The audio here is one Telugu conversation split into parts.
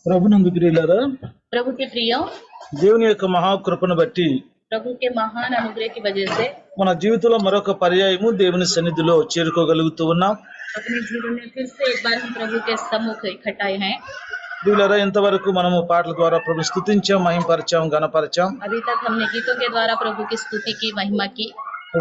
ప్రభునందు ప్రియులారా, प्रभु के प्रियो, దేవుని యొక్క మహాకృపను బట్టి प्रभु के महान अनुग्रह की वजह से మన జీవితంలో మరొక పర్యాయము దేవుని సన్నిధిలో చేరుకోగలుగుతూ ఉన్నాం. अपने जीवन में फिर से एक बार हम प्रभु के सम्मुख इकट्ठा हैं। ప్రియులారా, ఇంతవరకు మనము పాటల ద్వారా ప్రభు స్తుతించాం, మహిమపరిచాం, గణపరిచాం. अभी तक हमने गीतों के द्वारा प्रभु की स्तुति की, महिमा की।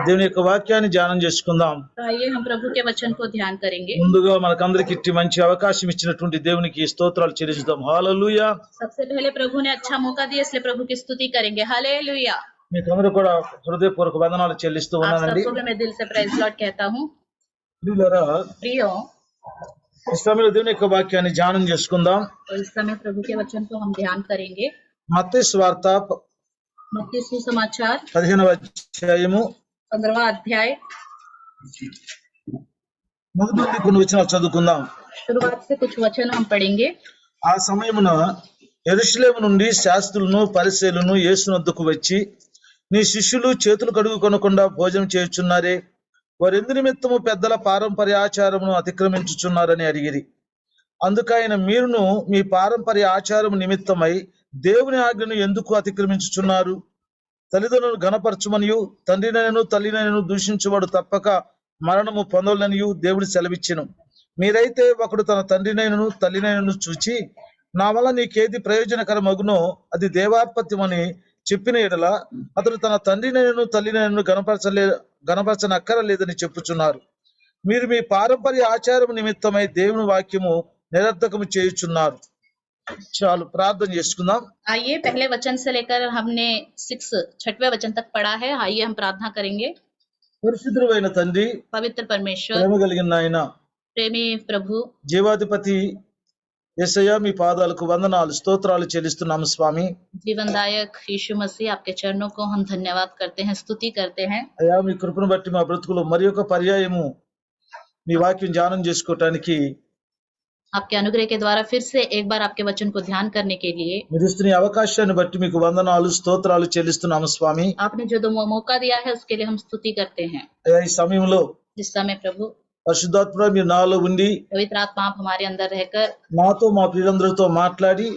దేవుని యొక్క వాక్యాన్ని ధ్యానం చేసుకుందాం. तो आइए हम प्रभु के वचन को ध्यान करेंगे। ముందుగా మనకందరికి ఇట్టి మంచి అవకాశం ఇచ్చినటువంటి దేవునికి స్తోత్రాలు చెల్లిస్తాం. హల్లెలూయా. सबसे पहले प्रभु ने अच्छा मौका दिया, इसलिए प्रभु की स्तुति करेंगे। हालेलुया। మీకందరూ కూడా హృదయపూర్వక వందనాలు చెల్లిస్తూ आप ఉన్నానండి. सबको मैं दिल से प्रेज लॉर्ड कहता हूँ। ప్రియులారా, प्रियो, ఈ సమయంలో దేవుని యొక్క వాక్యాన్ని ధ్యానం చేసుకుందాం. तो इस समय प्रभु के वचन को हम ध्यान करेंगे। మత్తయి సువార్త मत्ती सुसमाचार 15వ అధ్యాయము 15वां अध्याय మొదటి నుండి కొన్ని వచనాలు చదువుకుందాం. शुरुआत से कुछ वचन हम पढ़ेंगे। ఆ సమయమున యెరూషలేము నుండి శాస్త్రులను పరిసయ్యులను యేసునొద్దకు వచ్చి, నీ శిష్యులు చేతులు కడుగుకొనకుండా భోజనం చేయుచున్నారే, వారెందు నిమిత్తము పెద్దల పారంపర్య ఆచారమును అతిక్రమించుచున్నారని అడిగిరి. అందుకైన మీరును మీ పారంపర్య ఆచారము నిమిత్తమై దేవుని ఆజ్ఞను ఎందుకు అతిక్రమించుచున్నారు? తల్లిదండ్రులను ఘనపరచుమనియు తండ్రినైనను తల్లినైనను దూషించువాడు తప్పక మరణము పొందలనియు దేవుడు సెలవిచ్చెను. మీరైతే ఒకడు తన తండ్రినైనను తల్లినైనను చూచి, నా వల్ల నీకేది ప్రయోజనకరమగునో అది దేవాత్పత్యమని చెప్పిన ఎడల అతడు తన తండ్రినైనను తల్లినైనను గణపరచనక్కరలేదని చెప్పుచున్నారు. మీరు మీ పారంపర్య ఆచారము నిమిత్తమై దేవుని వాక్యము నిరర్థకము చేయుచున్నారు. చాలు, ప్రార్థన చేసుకుందాం. आइए पहले वचन से लेकर हमने 6वें वचन तक पढ़ा है। आइए हम प्रार्थना करेंगे। పరిశుద్ధుడైన తండ్రి, पवित्र परमेश्वर, ప్రేమ కలిగిన ఆయన, प्रेमी प्रभु, జీవాధిపతి యేసయ్య, మీ పాదాలకు వందనాలు స్తోత్రాలు చెల్లిస్తున్నాము స్వామి. जीवनदायक यीशु मसीह, आपके चरणों को हम धन्यवाद करते हैं, स्तुति करते हैं। అయ్యా, మీ కృపను బట్టి మా బ్రతుకులో మరి ఒక పర్యాయము మీ వాక్యం ధ్యానం చేసుకోవటానికి, आपके अनुग्रह के द्वारा फिर से एक बार आपके वचन को ध्यान करने के लिए మీరు ఇస్తున్న ఈ అవకాశాన్ని బట్టి మీకు వందనాలు స్తోత్రాలు చెల్లిస్తున్నాము స్వామి. आपने जो मौका दिया है उसके लिए हम स्तुति करते हैं। అయ్యా, ఈ సమయంలో जिस समय प्रभु పరిశుద్ధాత్మ మీరు నాలో ఉండి पवित्र आत्मा आप हमारे अंदर रहकर నాతో మా ప్రియులందరితో మాట్లాడి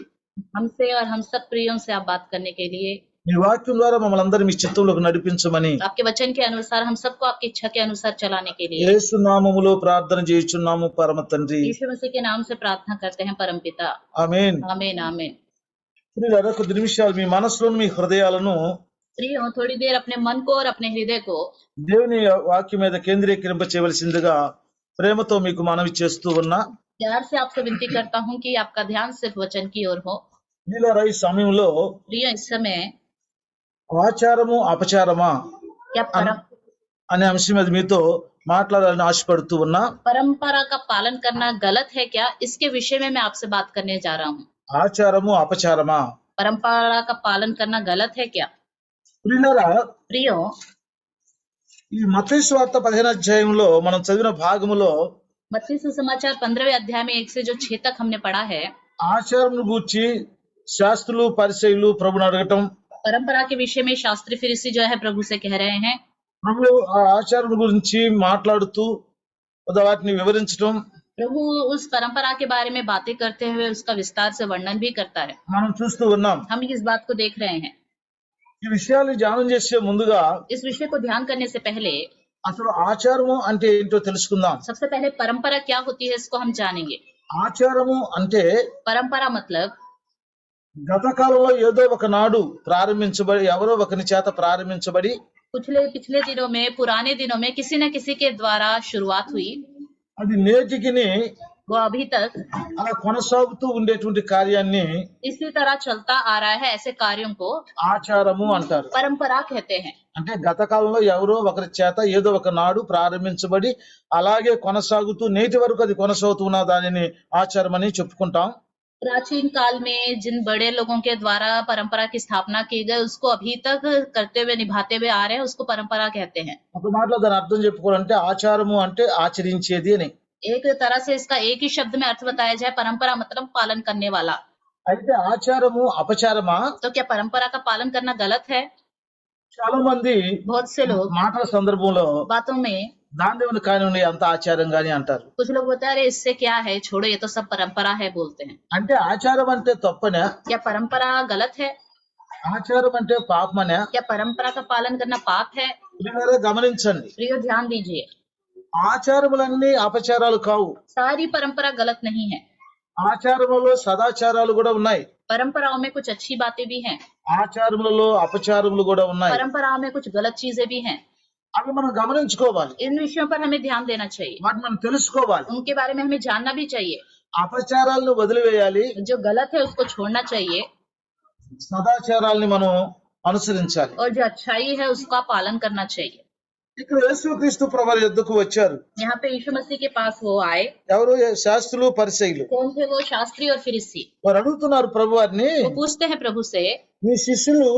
हमसे और हम सब प्रियों से आप बात करने के लिए, మీ వాక్యం ద్వారా మమ్మల్ని అందరి మీ చిత్తంలోకి నడిపించమని आपके वचन के अनुसार हम सबको आपकी इच्छा के अनुसार चलाने के लिए యేసు నామములో ప్రార్థన చేయుచున్నాము పరమ తండ్రి. यीशु मसीह के नाम से प्रार्थना करते हैं परम पिता। ఆమేన్. आमीन आमीन। ప్రియులారా, కొద్ది నిమిషాలు మీ మనసులోను మీ హృదయాలను प्रियो, थोड़ी देर अपने मन को और अपने हृदय को దేవుని వాక్యం మీద కేంద్రీకరింప చేయవలసిందిగా ప్రేమతో మీకు మనవి చేస్తూ ఉన్నా. प्यार से आपसे विनती करता हूँ कि आपका ध्यान सिर्फ वचन की ओर हो। ప్రియులారా, ఈ సమయంలో प्रियो, इस समय ఆచారము అపచారమా क्या అనే అంశం మీద మీతో మాట్లాడాలని ఆశపడుతూ ఉన్నా. परंपरा का पालन करना गलत है क्या, इसके विषय में मैं आपसे बात करने जा रहा हूँ। ఆచారము అపచారమా? परंपरा का पालन करना गलत है क्या? ప్రియులారా, प्रियो, ఈ మత్తయి సువార్త 15వ అధ్యాయంలో మనం చదివిన భాగములో मत्ती सुसमाचार 15वें अध्याय में 1 से जो 6 तक हमने पढ़ा है, ఆచారం గూర్చి శాస్త్రులు పరిసయ్యులు ప్రభుని అడగటం, परंपरा के विषय में शास्त्री फरीसी जो है प्रभु से कह रहे हैं, ప్రభు ఆ ఆచారం గురించి మాట్లాడుతూ వాటిని వివరించడం, प्रभु उस परंपरा के बारे में बातें करते हुए उसका विस्तार से वर्णन भी करता है। మనం చూస్తూ ఉన్నాం. हम इस बात को देख रहे हैं। ఈ విషయాలు ధ్యానం చేసే ముందుగా इस विषय को ध्यान करने से पहले అసలు ఆచారము అంటే ఏంటో తెలుసుకుందాం. सबसे पहले परंपरा क्या होती है इसको हम जानेंगे। ఆచారము అంటే परंपरा मतलब గత కాలంలో ఏదో ఒక నాడు ప్రారంభించబడి, ఎవరో ఒకరి చేత ప్రారంభించబడి पिछले दिनों में, पुराने दिनों में किसी न किसी के द्वारा शुरुआत हुई, అది నేటికిని वो अभी तक అలా కొనసాగుతూ ఉండేటువంటి కార్యాన్ని इसी तरह चलता आ रहा है। ऐसे कार्यों को ఆచారము అంటారు. परंपरा कहते हैं। అంటే గత కాలంలో ఎవరో ఒకరి చేత ఏదో ఒక నాడు ప్రారంభించబడి అలాగే కొనసాగుతూ నేటి వరకు అది కొనసాగుతున్న దానిని ఆచారం అని చెప్పుకుంటాం. प्राचीन काल में जिन बड़े लोगों के द्वारा परंपरा की स्थापना की गई, उसको अभी तक करते हुए निभाते हुए आ रहे हैं, उसको परंपरा कहते हैं। ఒక మాటలో దాని అర్థం చెప్పుకోవాలంటే ఆచారము అంటే ఆచరించేది అని. एक तरह से इसका एक ही शब्द में अर्थ बताया जाए, परंपरा मतलब पालन करने वाला। అయితే ఆచారము అపచారమా? तो क्या परंपरा का पालन करना गलत है? చాలా మంది बहुत से लोग మాటల సందర్భంలో बातों में దాని దేవుని కానివ్వండి అంత ఆచారం గాని అంటారు. कुछ लोग बोलते हैं अरे इससे क्या है, छोड़ो ये तो सब परंपरा है बोलते हैं। అంటే ఆచారం అంటే తప్పనా? क्या परंपरा गलत है? ఆచారం అంటే పాపమనా? क्या परंपरा का पालन करना पाप है? ప్రియులారా గమనించండి, प्रियो ध्यान दीजिए, ఆచారములన్నీ అపచారాలు కావు. सारी परंपरा गलत नहीं है। ఆచారములలో సదాచారాలు కూడా ఉన్నాయి, परंपराओं में कुछ अच्छी बातें भी हैं, ఆచారములలో అపచారములు కూడా ఉన్నాయి. परंपराओं में कुछ गलत चीजें भी हैं। అవి మనం గమనించుకోవాలి, इन विषयों पर हमें ध्यान देना चाहिए, వాటిని మనం తెలుసుకోవాలి. उनके बारे में हमें जानना भी चाहिए। అపచారాలను వదిలివేయాలి, जो गलत है उसको छोड़ना चाहिए సదాచారాల్ని మనం అనుసరించాలి. और जो अच्छाई है उसका पालन करना चाहिए। ఇక్కడ యేసుక్రీస్తు ప్రభువు యొద్దకు వచ్చారు. यहाँ पे यीशु मसीह के पास वो आए। ఎవరు? శాస్త్రులు పరిసయ్యులు. कौन थे वो? शास्त्री और फरीसी। వారు అడుగుతున్నారు ప్రభువారిని, वो पूछते हैं प्रभु से, మీ శిష్యులు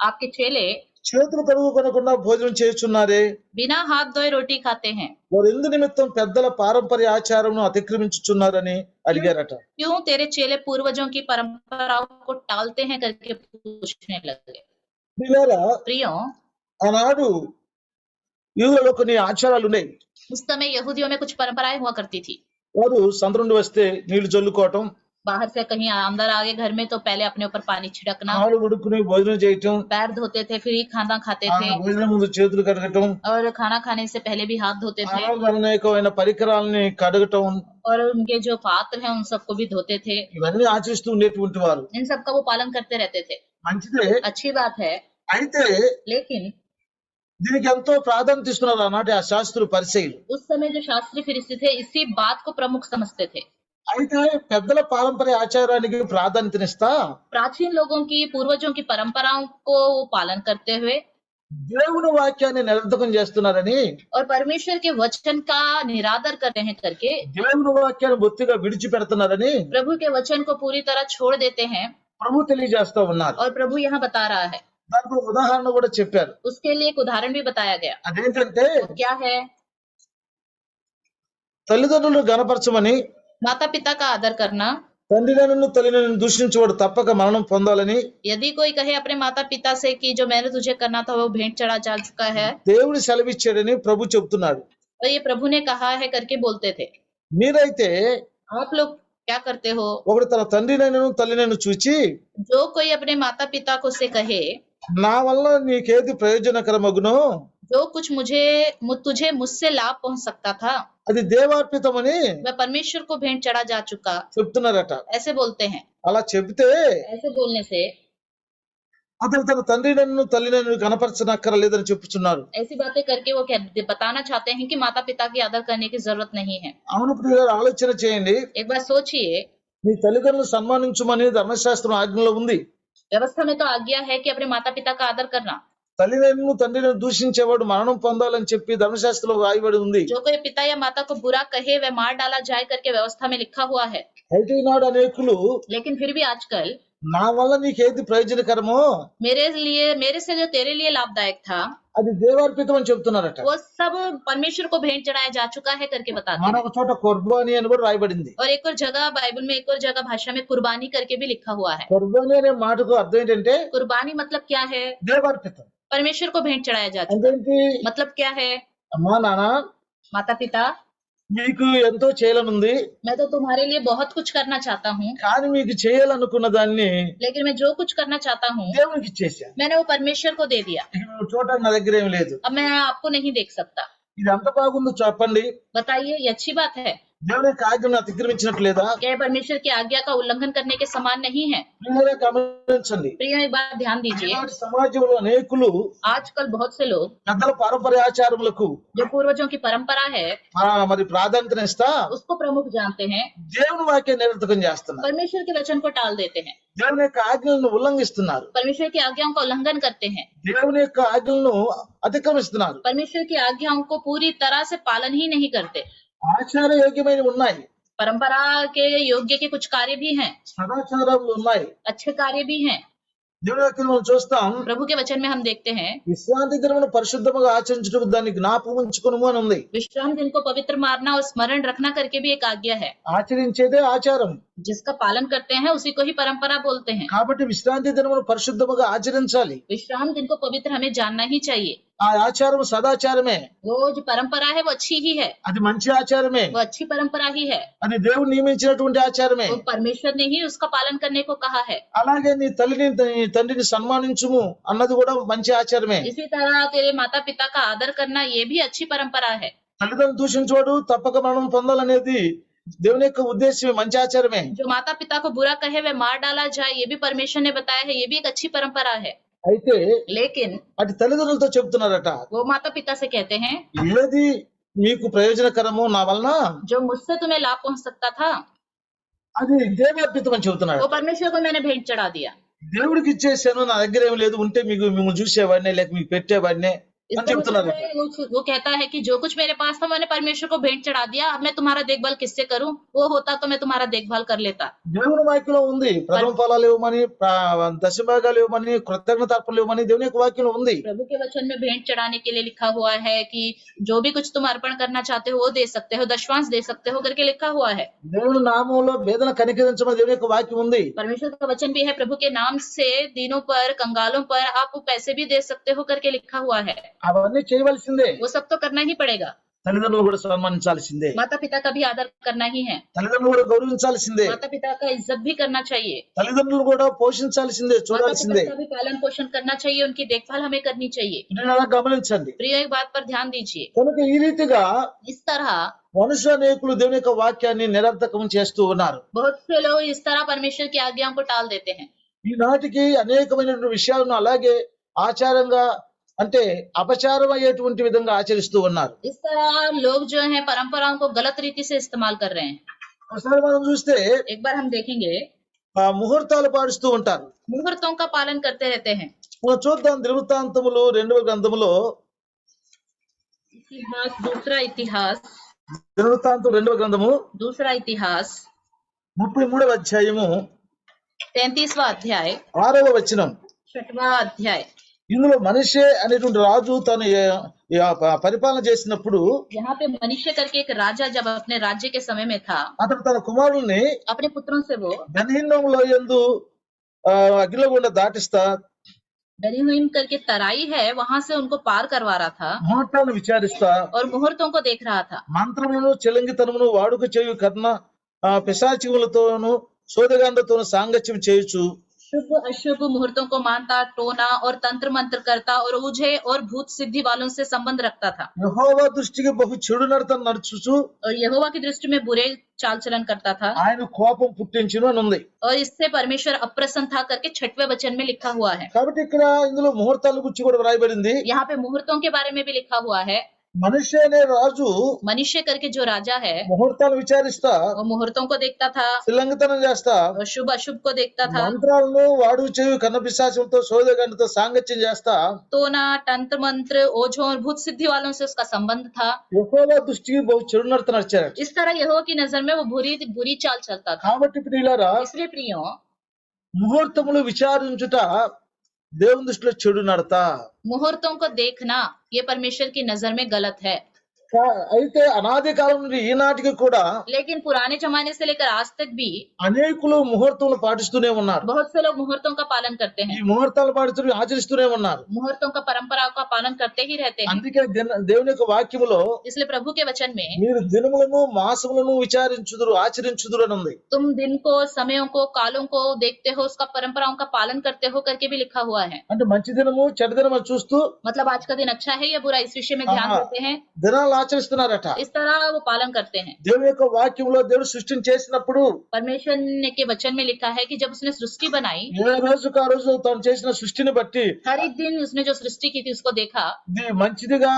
आपके चेले చేతులు కడుగుకొనకుండా భోజనం చేయుచున్నారే, बिना हाथ धोए रोटी खाते हैं, వారు ఎందు నిమిత్తం పెద్దల పారంపర్య ఆచారమును అతిక్రమించుచున్నారని అడిగారట. क्यों तेरे चेले पूर्वजों की परंपराओं को टालते हैं करके पूछने लगे। ప్రియులారా, प्रियो, ఆనాడు యూదులలో కొన్ని ఆచారాలు ఉన్నాయి. उस समय यहूदियों में कुछ परंपराएं हुआ करती थी। వారు సంత నుండి వస్తే నీళ్లు చల్లుకోవటం, बाहर से कहीं अंदर आ गए घर में तो पहले अपने ऊपर पानी छिड़कना, కాళ్ళు ఉడుకుని భోజనం చేయటం, पैर धोते थे फिर ही खाना खाते ఆ थे, భోజనం ముందు చేతులు కడగటం, और खाना खाने से पहले भी हाथ धोते थे, అనేకమైన పరికరాలని కడగటం, और उनके जो पात्र हैं उन सबको भी धोते थे। ఇవన్నీ ఆచరిస్తూ ఉండేటువంటి వారు. इन सब का वो पालन करते रहते थे। మంచిదే, अच्छी बात है, అయితే लेकिन దీనికి ఎంతో ప్రాధాన్యత ఇస్తున్నారు ఆనాటి ఆ శాస్త్రులు పరిసయ్యులు. उस समय जो शास्त्री फरीसी थे इसी बात को प्रमुख समझते थे। అయితే పెద్దల పారంపర్య ఆచారానికి ప్రాధాన్యతనిస్తా प्राचीन लोगों की, पूर्वजों की परंपराओं को वो पालन करते हुए దేవుని వాక్యాన్ని నిరర్థకం చేస్తున్నారని, और परमेश्वर के वचन का निरादर करते हैं करके దేవుని వాక్యాన్ని బొత్తిగా విడిచిపెడుతున్నారని प्रभु के वचन को पूरी तरह छोड़ देते हैं। ప్రభు తెలియజేస్తా ఉన్నారు. और प्रभु यहाँ बता रहा है, దానికి ఒక ఉదాహరణ కూడా చెప్పారు. उसके लिए एक उदाहरण भी बताया गया। అదేంటంటే, वो क्या है? తల్లిదండ్రులు గణపరచమని, माता पिता का आदर करना। తండ్రినను తల్లినను దూషించువాడు తప్పక మరణం పొందాలని यदि कोई कहे अपने माता पिता से कि जो मैंने तुझे करना था वो भेंट चढ़ा जा चुका है, దేవుడు సెలవిచ్చాడని ప్రభు చెప్తున్నాడు. और ये प्रभु ने कहा है करके बोलते थे। మీరైతే आप लोग क्या करते हो? ఒకడు తన తండ్రినను తల్లినను చూచి, जो कोई अपने माता पिता को से कहे నా వల్ల నీకేది ప్రయోజనకరమగునో जो कुछ तुझे मुझसे लाभ पहुंच सकता था, అది దేవార్పితమని वह परमेश्वर को भेंट चढ़ा जा चुका, చెప్తున్నారట. ऐसे बोलते हैं। అలా చెబితే ऐसे बोलने से అతను తన తండ్రినను తల్లినను కనపరచనక్కర్లేదని చెప్పుచున్నారు. ऐसी बातें करके वो बताना चाहते हैं कि माता पिता की आदर करने की जरूरत नहीं है। అవును ప్రియులారా, ఆలోచన చేయండి. एक बार सोचिए, నీ తల్లిదండ్రులను సన్మానించమని ధర్మశాస్త్రం ఆజ్ఞలో ఉంది. व्यवस्था में तो आज्ञा है कि अपने माता पिता का आदर करना। తల్లిదండ్రులను తండ్రిని దూషించేవాడు మరణం పొందాలని చెప్పి ధర్మశాస్త్రంలో రాయబడి ఉంది. जो कोई पिता या माता को बुरा कहे वह मार डाला जाए करके व्यवस्था में लिखा हुआ है। అయితే ఈనాడు అనేకులు लेकिन फिर भी आजकल నా వల్ల నీకేది ప్రయోజనకరమో मेरे से जो तेरे लिए लाभदायक था అది దేవార్పితం అని చెప్తున్నారట. वो सब परमेश्वर को भेंट चढ़ाया जा चुका है करके बताते हैं। మరొక చోట కుర్బానీ అని కూడా రాయబడింది. और एक और जगह बाइबल में, एक और जगह भाषा में कुर्बानी करके भी लिखा हुआ है। కుర్బానీ అనే మాటకు అర్థం ఏంటంటే कुर्बानी मतलब क्या है? దేవార్పితం. परमेश्वर को भेंट चढ़ाया जा चुका। అదేంటి? मतलब क्या है? అమ్మా నాన్న, माता पिता, మీకు ఎంతో చేయాలనుంది, मैं तो तुम्हारे लिए बहुत कुछ करना चाहता हूँ, కానీ మీకు చేయాలనుకున్న దాన్ని लेकिन मैं जो कुछ करना चाहता हूँ దేవునికి ఇచ్చేసా. मैंने वो परमेश्वर को दे दिया। ఇక నువ్వు చూడడానికి నా దగ్గర ఏమి లేదు. अब मैं आपको नहीं देख सकता। ఇది ఎంత బాగుందో చెప్పండి. बताइए, ये अच्छी बात है? దేవుని యొక్క ఆజ్ఞను అతిక్రమించినట్లేదా? क्या ये परमेश्वर की आज्ञा का उल्लंघन करने के समान नहीं है? ప్రియులారా గమనించండి, प्रिय, एक बात ध्यान दीजिए, ఈనాటి సమాజంలో అనేకులు आजकल बहुत से लोग పెద్దల పారంపర్య ఆచారములకు जो पूर्वजों की परंपरा है మరి ప్రాధాన్యతనిస్తా उसको प्रमुख जानते हैं, దేవుని వాక్యాన్ని నిరర్థకం చేస్తున్నారు. परमेश्वर के वचन को टाल देते हैं, దేవుని యొక్క ఆజ్ఞలను ఉల్లంఘిస్తున్నారు. परमेश्वर की आज्ञाओं का उल्लंघन करते हैं, దేవుని యొక్క ఆజ్ఞలను అతిక్రమిస్తున్నారు. परमेश्वर की आज्ञाओं को पूरी तरह से पालन ही नहीं करते। ఆచార యోగ్యమైన ఉన్నాయి, परंपरा के योग्य के कुछ कार्य भी हैं, సదాచారాలు ఉన్నాయి. अच्छे कार्य भी हैं। దేవుని యొక్క మనం చూస్తాం, प्रभु के वचन में हम देखते हैं, విశ్రాంతి దినమును పరిశుద్ధముగా ఆచరించుటకు దాన్ని జ్ఞాపకం ఉంచుకొనుము అని ఉంది. विश्राम दिन को पवित्र मारना और स्मरण रखना करके भी एक आज्ञा है। ఆచరించేదే ఆచారం. जिसका पालन करते हैं उसी को ही परंपरा बोलते हैं। కాబట్టి విశ్రాంతి దినమును పరిశుద్ధముగా ఆచరించాలి. विश्राम दिन को पवित्र हमें जानना ही चाहिए। ఆ ఆచారం సదాచారమే, वो जो परंपरा है वो अच्छी ही है, అది మంచి ఆచారమే, वो अच्छी परंपरा ही है, అది దేవుడు నియమించినటువంటి ఆచారమే. वो परमेश्वर ने ही उसका पालन करने को कहा है। అలాగే నీ తల్లిని నీ తండ్రిని సన్మానించుము అన్నది కూడా మంచి ఆచారమే. इसी तरह तेरे माता पिता का आदर करना ये भी अच्छी परंपरा है। తల్లిదండ్రులు దూషించోడు తప్పక మరణం పొందాలనేది దేవుని యొక్క ఉద్దేశమే, మంచి ఆచారమే. जो माता पिता को बुरा कहे वह मार डाला जाए, ये भी परमेश्वर ने बताया है, ये भी एक अच्छी परंपरा है। అయితే लेकिन అది తల్లిదండ్రులతో చెప్తున్నారట, वो माता पिता से कहते हैं ఏది మీకు ప్రయోజనకరమో నా వలన जो मुझसे तुम्हें लाभ पहुंच सकता था అది దేవార్పితం అని చెబుతున్నాడు. वो परमेश्वर को मैंने भेंट चढ़ा दिया। దేవుడికి ఇచ్చేసాను, నా దగ్గర ఏం లేదు, ఉంటే మీకు మిమ్మల్ని చూసేవాడినే లేక మీకు పెట్టేవాడినే इस అని तरह చెప్తున్నారు. से वो कहता है कि जो कुछ मेरे पास था मैंने परमेश्वर को भेंट चढ़ा दिया, अब मैं तुम्हारा देखभाल किससे करूं? वो होता तो मैं तुम्हारा देखभाल कर लेता। దేవుని వాక్యంలో ఉంది ప్రథమ ఫలాలు ఇవ్వమని, దశభాగాలు ఇవ్వమని, కృతజ్ఞత అర్పణలు ఇవ్వమని దేవుని యొక్క వాక్యంలో ఉంది. प्रभु के वचन में भेंट चढ़ाने के लिए लिखा हुआ है कि जो भी कुछ तुम अर्पण करना चाहते हो वो दे सकते हो, दशवांश दे सकते हो करके लिखा हुआ है। దేవుని నామంలో వేదన కనికరించమని దేవుని యొక్క వాక్యం ఉంది. परमेश्वर का वचन भी है, प्रभु के नाम से दीनों पर, कंगालों पर आप पैसे भी दे सकते हो करके लिखा हुआ है। అవన్నీ చేయవలసిందే. वो सब तो करना ही पड़ेगा। తల్లిదండ్రులు కూడా సన్మానించాల్సిందే, माता पिता का भी आदर करना ही है, తల్లిదండ్రులు కూడా గౌరవించాల్సిందే, माता पिता का इज्जत भी करना चाहिए, తల్లిదండ్రులు కూడా పోషించాల్సిందే, माता చూడాల్సిందే. पिता का भी पालन पोषण करना चाहिए, उनकी देखभाल हमें करनी चाहिए। నేను అలా గమనించండి. प्रिय, एक बात पर ध्यान दीजिए, కనుక ఈ రీతిగా इस तरह మనుష్య అనేకులు దేవుని యొక్క వాక్యాన్ని నిరర్థకం చేస్తూ ఉన్నారు. बहुत से लोग इस तरह परमेश्वर की आज्ञाओं को टाल देते हैं। ఈనాటికి అనేకమైనటువంటి విషయాలను అలాగే ఆచారంగా అంటే అపచారం అయ్యేటువంటి విధంగా ఆచరిస్తూ ఉన్నారు. इस तरह लोग जो हैं परंपराओं को गलत रीति से इस्तेमाल कर रहे हैं। ఒకసారి మనం చూస్తే एक बार हम देखेंगे, ముహూర్తాలు పాడుస్తూ ఉంటారు. मुहूर्तों का पालन करते रहते हैं। మనం చూద్దాం దినవృత్తాంతములు 2వ గ్రంథములో, इतिहास, दूसरा इतिहास, దినవృత్తాంతం 2వ గ్రంథము दूसरा इतिहास 33వ అధ్యాయము 33वां अध्याय 6వ వచనం. 6वां अध्याय। ఇందులో మనిషే అనేటువంటి రాజు తను పరిపాలన చేసినప్పుడు यहाँ पे मनुष्य करके एक राजा जब अपने राज्य के समय में था, అతను తన కుమారుల్ని अपने पुत्रों से वो బెన్హిన్నోములో యందు అగ్నిలో గుండా దాటిస్తా बेनिहुईम करके तराई है, वहां से उनको पार करवा रहा था ముహూర్తాలను విచారిస్తా और मुहूर्तों को देख रहा था। మంత్రములను చెలంగితనమును వాడుక చేయు కర్ణ పిశాచిములతోను సోదగాండతోను సాంగత్యం చేయుచు शुभ अशुभ मुहूर्तों को मानता, टोना और तंत्र मंत्र करता और ऊझे और भूत सिद्धि वालों से संबंध रखता था యెహోవా దృష్టికి బహు చెడు నడతను నడుచుచు और यहोवा की दृष्टि में बुरे चाल चलन करता था ఆయన కోపం పుట్టించును అని ఉంది. और इससे परमेश्वर अप्रसन्न था करके 6वें वचन में लिखा हुआ है। కాబట్టి ఇక్కడ ఇందులో ముహూర్తాల గురించి కూడా వ్రాయబడింది. यहाँ पे मुहूर्तों के बारे में भी लिखा हुआ है। మనిషి అనే రాజు मनुष्य करके जो राजा है ముహూర్తాలు విచారిస్తా, वो मुहूर्तों को देखता था శిలంగితనం చేస్తా, और शुभ अशुभ को देखता था, మంత్రాలను వాడు చేయు కన్న పిశాచంతో సోదగాండతో సాంగత్యం చేస్తా टोना तंत्र मंत्र ओझों और भूत सिद्धि वालों से उसका संबंध था। యెహోవా దృష్టికి బహు చెడు నడత నడిచారు. इस तरह यहोवा की नजर में वो बुरी चाल चलता था। కాబట్టి ప్రియులారా, इसलिए प्रियो, ముహూర్తములు విచారించుట దేవుని దృష్టిలో చెడు నడత. मुहूर्तों को देखना ये परमेश्वर की नजर में गलत है। అయితే అనాది కాలం నుండి ఈనాటికి కూడా लेकिन पुराने जमाने से लेकर आज तक भी అనేకులు ముహూర్తములు పాటిస్తూనే ఉన్నారు. बहुत से लोग मुहूर्तों का पालन करते ఈ हैं, ముహూర్తాలు పాటిస్తూ ఆచరిస్తూనే ఉన్నారు. मुहूर्तों का परंपराओं का पालन करते ही रहते हैं। అందుకే దేవుని యొక్క వాక్యములో इसलिए प्रभु के वचन में మీరు దినములను మాసములను విచారించుదురు ఆచరించుదురు అని ఉంది. तुम दिन को, समयों को, कालों को देखते हो, उसका परंपराओं का पालन करते हो करके भी लिखा हुआ है। అంటే మంచి దినము చెడ్డ దినము అని చూస్తూ मतलब आज का दिन अच्छा है या बुरा, इस विषय में ध्यान हाँ। देते हैं, దినాలు ఆచరిస్తున్నారట. इस तरह वो पालन करते हैं। దేవుని యొక్క వాక్యంలో దేవుడు సృష్టిని చేసినప్పుడు परमेश्वर ने के वचन में लिखा है कि जब उसने सृष्टि बनाई, ఏ రోజుకు ఆ రోజు తాను చేసిన సృష్టిని బట్టి हर एक दिन उसने जो सृष्टि की थी उसको देखा, ఇది మంచిదిగా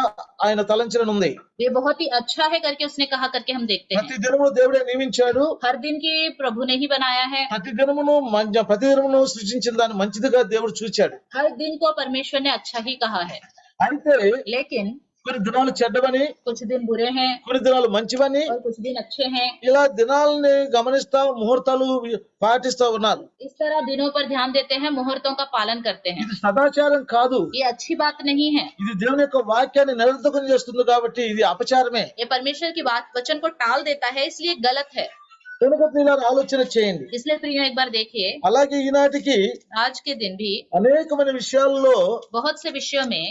ఆయన తలంచనుంది. ये बहुत ही अच्छा है करके उसने कहा करके हम देखते ప్రతి हैं। దినము దేవుడే నియమించాడు. हर दिन की प्रभु ने ही बनाया है, ప్రతి దినమును సృష్టించిన దాన్ని మంచిదిగా దేవుడు చూచాడు. हर दिन को परमेश्वर ने अच्छा ही कहा है। అయితే लेकिन కొన్ని దినాలు చెడ్డవని, कुछ दिन बुरे हैं కొన్ని దినాలు మంచివని, और कुछ दिन अच्छे हैं। ఇలా దినాలని గమనిస్తా ముహూర్తాలు పాటిస్తా ఉన్నారు. इस तरह दिनों पर ध्यान देते हैं, मुहूर्तों का पालन करते हैं। ఇది సదాచారం కాదు. ये अच्छी बात नहीं है, ఇది దేవుని యొక్క వాక్యాన్ని నిరర్థకం చేస్తుంది కాబట్టి ఇది అపచారమే. ये परमेश्वर की बात वचन को टाल देता है, इसलिए गलत है। కనుక ప్రియులారా ఆలోచన చేయండి. इसलिए प्रियो एक बार देखिए, అలాగే ఈనాటికి आज के दिन भी అనేకమైన విషయాల్లో बहुत से विषयों में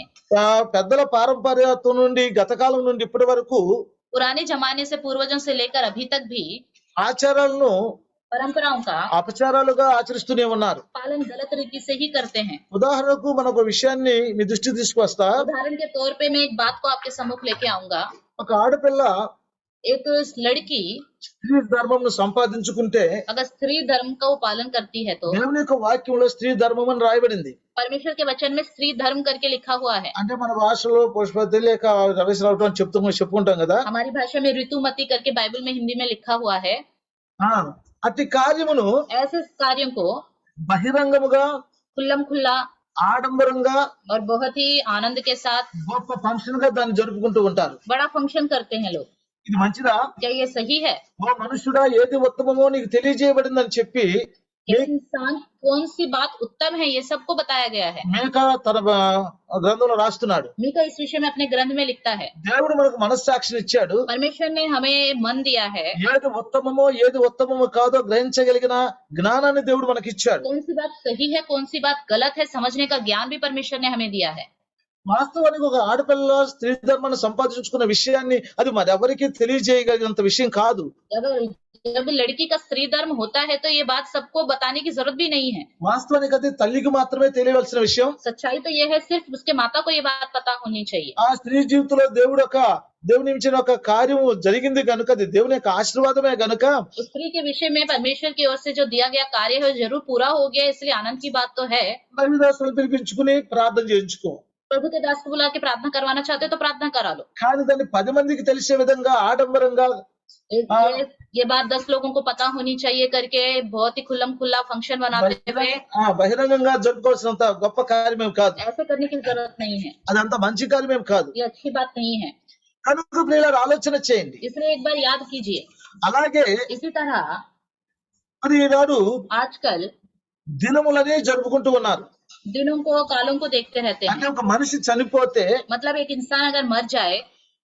పెద్దల పారంపర్యత్వం నుండి గతకాలం నుండి ఇప్పటి వరకు पुराने जमाने से पूर्वजों से लेकर अभी तक भी ఆచారాలను परंपराओं का అపచారాలుగా ఆచరిస్తూనే ఉన్నారు. पालन गलत रीति से ही करते हैं। ఉదాహరణకు మన ఒక విషయాన్ని మీ దృష్టికి తీసుకొస్తా. उदाहरण के तौर पे मैं एक बात को आपके सम्मुख लेके आऊंगा। ఒక ఆడపిల్ల एक लड़की స్త్రీ ధర్మంను సంపాదించుకుంటే अगर स्त्री धर्म का वो पालन करती है तो దేవుని యొక్క వాక్యంలో స్త్రీ ధర్మం అని రాయబడింది. परमेश्वर के वचन में स्त्री धर्म करके लिखा हुआ है। అంటే మన భాషలో పుష్పతి లేక రవేశ్వరరావు అని చెప్పుకుంటాం కదా. हमारी भाषा में ऋतुमती करके बाइबल में हिंदी में लिखा हुआ है। అట్టి కార్యమును ऐसे कार्यों को బహిరంగముగా खुल्लम खुल्ला ఆడంబరంగా और बहुत ही आनंद के साथ గొప్ప ఫంక్షన్ గా దాన్ని జరుపుకుంటూ ఉంటారు. बड़ा फंक्शन करते हैं लोग। ఇది మంచిదా? क्या ये सही है? ఓ మనుషుడా ఏది ఉత్తమమో నీకు తెలియజేయబడిందని చెప్పి इंसान कौन सी बात उत्तम है ये सबको बताया गया है। మేక తన గ్రంథంలో రాస్తున్నాడు. मीका इस विषय में अपने ग्रंथ में लिखता है। దేవుడు మనకు మనస్సాక్షిని ఇచ్చాడు. परमेश्वर ने हमें मन दिया है। ఏది ఉత్తమమో కాదో గ్రహించగలిగిన జ్ఞానాన్ని దేవుడు మనకి ఇచ్చాడు. कौन सी बात सही है कौन सी बात गलत है समझने का ज्ञान भी परमेश्वर ने हमें दिया है। వాస్తవానికి ఒక ఆడపిల్ల స్త్రీ ధర్మాన్ని సంపాదించుకున్న విషయాన్ని అది మరెవరికి తెలియజేయగలిగినంత విషయం కాదు. जब लड़की का स्त्री धर्म होता है तो ये बात सबको बताने की जरूरत भी नहीं है। వాస్తవానికి అది తల్లికి మాత్రమే తెలియవలసిన విషయం. सच्चाई तो ये है सिर्फ उसके माता को ये बात पता होनी चाहिए। ఆ స్త్రీ జీవితంలో దేవుని ఇచ్చిన ఒక కార్యం జరిగింది కనుక అది దేవుని యొక్క ఆశీర్వాదమే గనుక उस स्त्री के विषय में परमेश्वर की ओर से जो दिया गया कार्य है जरूर पूरा हो गया, इसलिए आनंद की बात तो है। దైవదాసులను పిలిపించుకుని ప్రార్థన చేయించుకో. प्रभु के दास को बुला के प्रार्थना करवाना चाहते हो तो प्रार्थना करा लो। కానీ దాన్ని 10 మందికి తెలిసే విధంగా ఆడంబరంగా ये बात 10 लोगों को पता होनी चाहिए करके बहुत ही खुल्लम खुल्ला फंक्शन बनाते हुए బహిరంగంగా జరుపుకోవాల్సినంత గొప్ప కార్యమేం కాదు. ऐसे करने की जरूरत नहीं है। అదంత మంచి కార్యమేం కాదు. ये अच्छी बात नहीं है। కనుక ప్రియులారా ఆలోచన చేయండి. इसलिए एक बार याद कीजिए। అలాగే इसी तरह మరి ఈనాడు आजकल దినములని జరుపుకుంటూ ఉన్నారు. दिनों को कालों को देखते रहते అంటే हैं। ఒక మనిషి చనిపోతే मतलब एक इंसान अगर मर जाए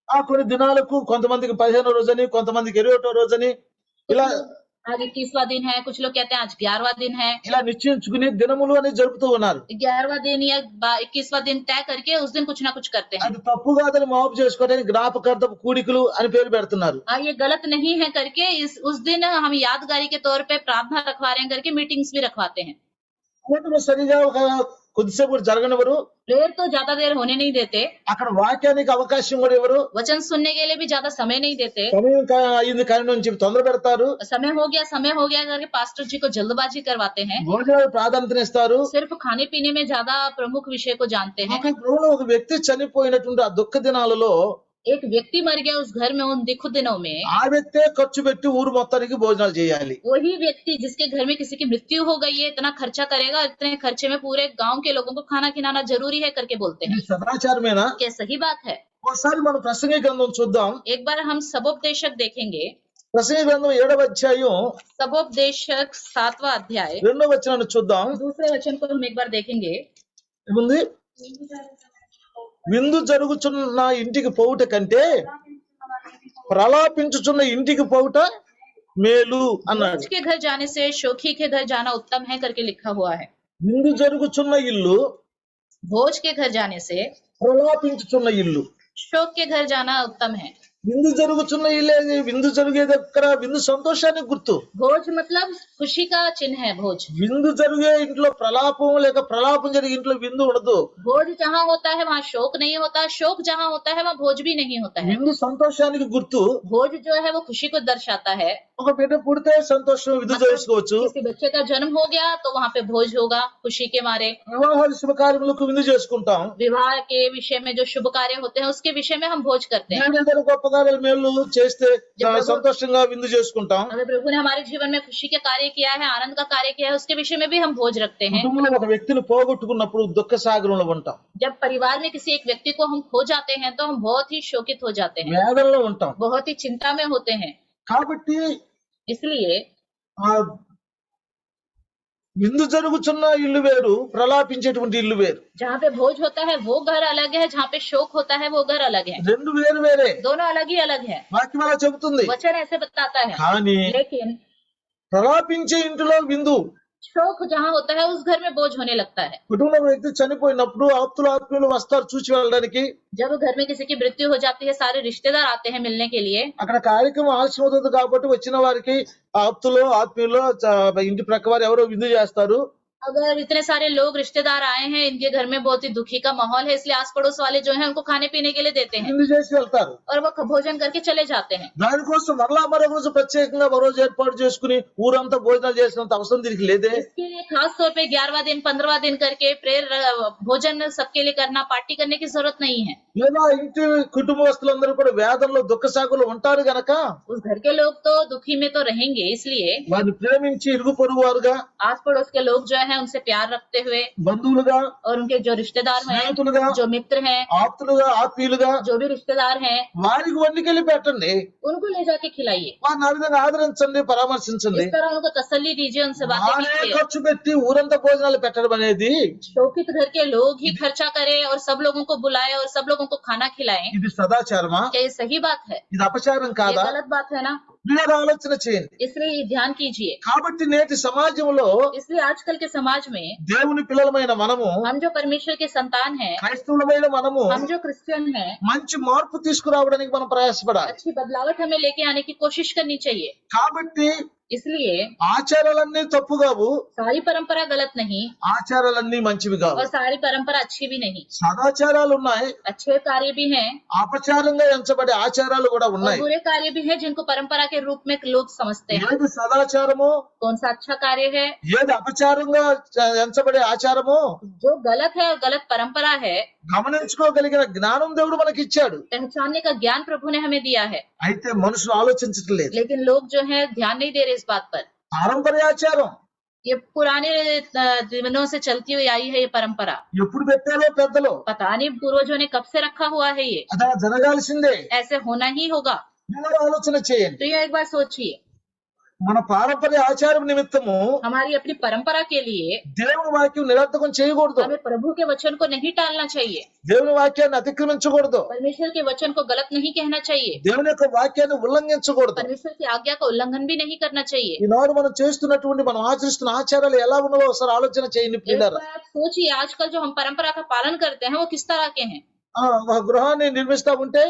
ఆ కొన్ని దినాలకు కొంతమందికి 15వ రోజని కొంతమందికి 21వ రోజని ఇలా आज 21वां दिन है, कुछ लोग कहते हैं आज 11वां दिन है। ఇలా నిశ్చయించుకుని దినములు అని జరుపుతూ ఉన్నారు. 11वां दिन या 21वां दिन तय करके उस दिन कुछ ना कुछ करते हैं। అది తప్పు కాదని మాపు చేసుకోవడానికి జ్ఞాపకార్థపు కూడికలు అని పేరు పెడుతున్నారు. ये गलत नहीं है करके उस दिन हम यादगारी के तौर पे प्रार्थना रखवा रहे हैं करके मीटिंग्स भी रखवाते हैं। కూటమి సరిగా ఒక కొద్దిసేపు కూడా జరగనివ్వరు. प्रेयर तो ज्यादा देर होने नहीं देते, అక్కడ వాక్యానికి అవకాశం కూడా ఇవ్వరు. वचन सुनने के लिए भी ज्यादा समय नहीं देते। సమయం అయింది కానీ నుంచి తొందర పెడతారు. समय हो गया करके पास्टर जी को जल्दबाजी करवाते हैं। భోజనాలకు ప్రాధాన్యతనిస్తారు. सिर्फ खाने पीने में ज्यादा प्रमुख विषय को जानते हैं। ఒక వ్యక్తి చనిపోయినటువంటి ఆ దుఃఖ దినాలలో एक व्यक्ति मर गया उस घर में उन दुख दिनों में, ఆ వ్యక్తే ఖర్చు పెట్టి ఊరు మొత్తానికి భోజనాలు చేయాలి. वही व्यक्ति जिसके घर में किसी की मृत्यु हो गई है इतना खर्चा करेगा, इतने खर्चे में पूरे गांव के लोगों को खाना खिलाना जरूरी है करके बोलते हैं। సదాచారమేనా? क्या सही बात है? ఒకసారి మనం ప్రసంగి గ్రంథం చూద్దాం. एक बार हम सबोपदेशक देखेंगे। ప్రసంగి గ్రంథం 7వ అధ్యాయం सबोपदेशक 7वां अध्याय 2వ వచనాన్ని చూద్దాం. दूसरे वचन को हम एक बार देखेंगे। ఏముంది? విందు జరుగుచున్న ఇంటికి పోవుట కంటే ప్రలాపించుచున్న ఇంటికి పోవుట మేలు అన్నాడు. भोज के घर जाने से शोखी के घर जाना उत्तम है करके लिखा हुआ है। విందు జరుగుచున్న ఇల్లు, भोज के घर जाने से ప్రలాపించుచున్న ఇల్లు. शोक के घर जाना उत्तम है। విందు జరుగుచున్న ఇల్లే, విందు జరిగేది ఎక్కడ? విందు సంతోషానికి గుర్తు. भोज मतलब खुशी का चिन्ह है। भोज విందు జరిగే ఇంట్లో ప్రలాపం లేక ప్రలాపం జరిగే ఇంట్లో విందు ఉండదు. भोज जहाँ होता है वहाँ शोक नहीं होता, शोक जहाँ होता है वहाँ भोज भी नहीं होता है। విందు సంతోషానికి గుర్తు. भोज जो है वो खुशी को दर्शाता है। ఒక బిడ్డ పుడితే సంతోషం విందు చేసుకోవచ్చు. किसी बच्चे का जन्म हो गया तो वहाँ पे भोज होगा खुशी के मारे। వివాహాలు శుభకార్యములకు విందు చేసుకుంటాం. विवाह के विषय में जो शुभ कार्य होते हैं उसके विषय में हम भोज करते हैं। ఏదైనా గొప్ప కార్యాలు మేలు చేస్తే సంతోషంగా విందు చేసుకుంటాం. अगर प्रभु ने हमारे जीवन में खुशी के कार्य किया है, आनंद का कार्य किया है, उसके विषय में भी हम भोज रखते हैं। కుటుంబంలో ఒక వ్యక్తిని పోగొట్టుకున్నప్పుడు దుఃఖ సాగరంలో ఉంటాం. जब परिवार में किसी एक व्यक्ति को हम खो जाते हैं तो हम बहुत ही शोकित हो जाते हैं, వేదనలో ఉంటాం. बहुत ही चिंता में होते हैं। కాబట్టి इसलिए ఆ విందు జరుగుచున్న ఇల్లు వేరు, ప్రలాపించేటువంటి ఇల్లు వేరు. जहाँ पे भोज होता है वो घर अलग है, जहाँ पे शोक होता है वो घर अलग है। రెండు వేరు వేరే दोनों अलग ही अलग है। వాక్యం అలా చెబుతుంది. वचन ऐसे बताता है। కానీ लेकिन ప్రలాపించే ఇంటిలో విందు. शोक जहाँ होता है उस घर में बोझ होने लगता है। కుటుంబంలో వ్యక్తి చనిపోయినప్పుడు ఆప్తులు ఆత్మీయులు వస్తారు చూసి వెళ్ళడానికి. जब घर में किसी की मृत्यु हो जाती है सारे रिश्तेदार आते हैं मिलने के लिए। అక్కడ కార్యక్రమం ఆలస్యం అవుతుంది కాబట్టి వచ్చిన వారికి ఆప్తులు ఆత్మీయులు ఇంటి ప్రక్క వారు ఎవరో విందు చేస్తారు. अगर इतने सारे लोग रिश्तेदार आए हैं, इनके घर में बहुत ही दुखी का माहौल है, इसलिए आस पड़ोस वाले जो हैं उनको खाने पीने के लिए देते हैं విందు చేసి వెళ్తారు. और वो भोजन करके चले जाते हैं। దానికోసం మరలా మరొక రోజు ప్రత్యేకంగా ఒక రోజు ఏర్పాటు చేసుకుని ఊరంతా భోజనాలు చేసినంత అవసరం దీనికి లేదే. इसके लिए खास तौर पे 11वां दिन 15वां दिन करके प्रेयर भोजन सबके लिए करना, पार्टी करने की जरूरत नहीं है। లేదా ఇంటి కుటుంబస్తులందరూ కూడా వేదనలో దుఃఖ సాగులు ఉంటారు గనక उस घर के लोग तो दुखी में तो रहेंगे, इसलिए వారిని ప్రేమించి ఇరుగు పొరుగు వారుగా आस पड़ोस के लोग जो है उनसे प्यार रखते हुए బంధువులుగా और उनके जो रिश्तेदार हैं, స్నేహితులుగా जो मित्र हैं, ఆప్తులుగా ఆత్మీయులుగా जो भी रिश्तेदार हैं, వారికి వండికెళ్ళి పెట్టండి. उनको ले जाके खिलाइए। వారిని ఆ విధంగా ఆదరించండి, పరామర్శించండి. इस तरह उनको तसल्ली दीजिए, उनसे बातें వారే कीजिए। ఖర్చు పెట్టి ఊరంతా భోజనాలు పెట్టడం అనేది शोकित घर के लोग ही खर्चा करें और सब लोगों को बुलाए और सब लोगों को खाना खिलाएं, ఇది సదాచారమా? क्या ये सही बात है? ఇది అపచారం ये కాదా? गलत बात है ना? మీరు ఆలోచన చేయండి. इसलिए ये ध्यान कीजिए। కాబట్టి నేటి సమాజంలో इसलिए आजकल के समाज में దేవుని పిల్లలమైన మనము, हम जो परमेश्वर के संतान हैं, క్రైస్తవులమైన మనము हम जो क्रिश्चियन हैं, మంచి మార్పు తీసుకురావడానికి మనం ప్రయాసపడాలి. अच्छी बदलावट हमें लेके आने की कोशिश करनी चाहिए। కాబట్టి इसलिए ఆచారాలన్నీ తప్పు కావు, सारी परंपरा गलत नहीं ఆచారాలన్నీ మంచివి కావు. और सारी परंपरा अच्छी भी नहीं। సదాచారాలు ఉన్నాయి, अच्छे कार्य भी हैं అపచారంగా ఎంచబడే ఆచారాలు కూడా और ఉన్నాయి. बुरे कार्य भी हैं जिनको परंपरा के रूप में लोग समझते हैं। ఏది సదాచారమో, कौन सा अच्छा कार्य है, ఏది అపచారంగా ఎంచబడే ఆచారమో जो गलत है और गलत परंपरा है, గమనించుకోగలిగిన జ్ఞానం దేవుడు మనకి ఇచ్చాడు. पहचानने का ज्ञान प्रभु ने हमें दिया है, అయితే మనుషులు ఆలోచించటం లేదు. लेकिन लोग जो है ध्यान नहीं दे रहे इस बात पर। పారంపర్యాచారం ये पुराने दिनों से चलती हुई आई है ये परंपरा। ఎప్పుడు పెట్టారో పెద్దలు, पता नहीं पूर्वजों ने कब से रखा हुआ है ये, అలా జరగాల్సిందే. ऐसे होना ही होगा। మీరు ఆలోచన చేయండి. तो ये एक बार सोचिए, మన పారంపర్య ఆచారం నిమిత్తము हमारी अपनी परंपरा के लिए దేవుని వాక్యం నిరర్థకం చేయకూడదు. हमें प्रभु के वचन को नहीं टालना चाहिए, దేవుని వాక్యాన్ని అతిక్రమించకూడదు. परमेश्वर के वचन को गलत नहीं कहना चाहिए, దేవుని యొక్క వాక్యాన్ని ఉల్లంఘించకూడదు. परमेश्वर की आज्ञा का उल्लंघन भी नहीं करना चाहिए। ఈనాడు మనం చేస్తున్నటువంటి మనం ఆచరిస్తున్న ఆచారాలు ఎలా ఉన్నావో ఒకసారి ఆలోచన చేయండి एक ప్రియులారా. बार आप सोचिए, आजकल जो हम परंपरा का पालन करते हैं वो किस तरह के हैं। ఒక గృహాన్ని నిర్మిస్తా ఉంటే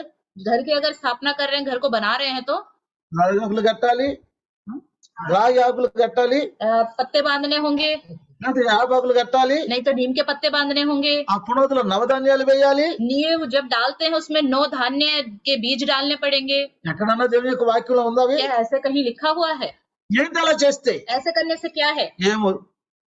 घर की अगर स्थापना कर रहे हैं, घर को बना रहे हैं, तो రాగి ఆకులు కట్టాలి, రాగి ఆకులు కట్టాలి, पत्ते बांधने होंगे, లేదా యాపాకులు కట్టాలి, नहीं तो नीम के पत्ते बांधने होंगे। ఆ పునాదులో నవధాన్యాలు వేయాలి. नींव जब डालते हैं उसमें 9 धान्य के बीज डालने पड़ेंगे। ఎక్కడన్నా దేవుని యొక్క వాక్యంలో ఉందా అవి? क्या ऐसे कहीं लिखा हुआ है? ఏంటి అలా చేస్తే? ऐसे करने से क्या है? ఏమో,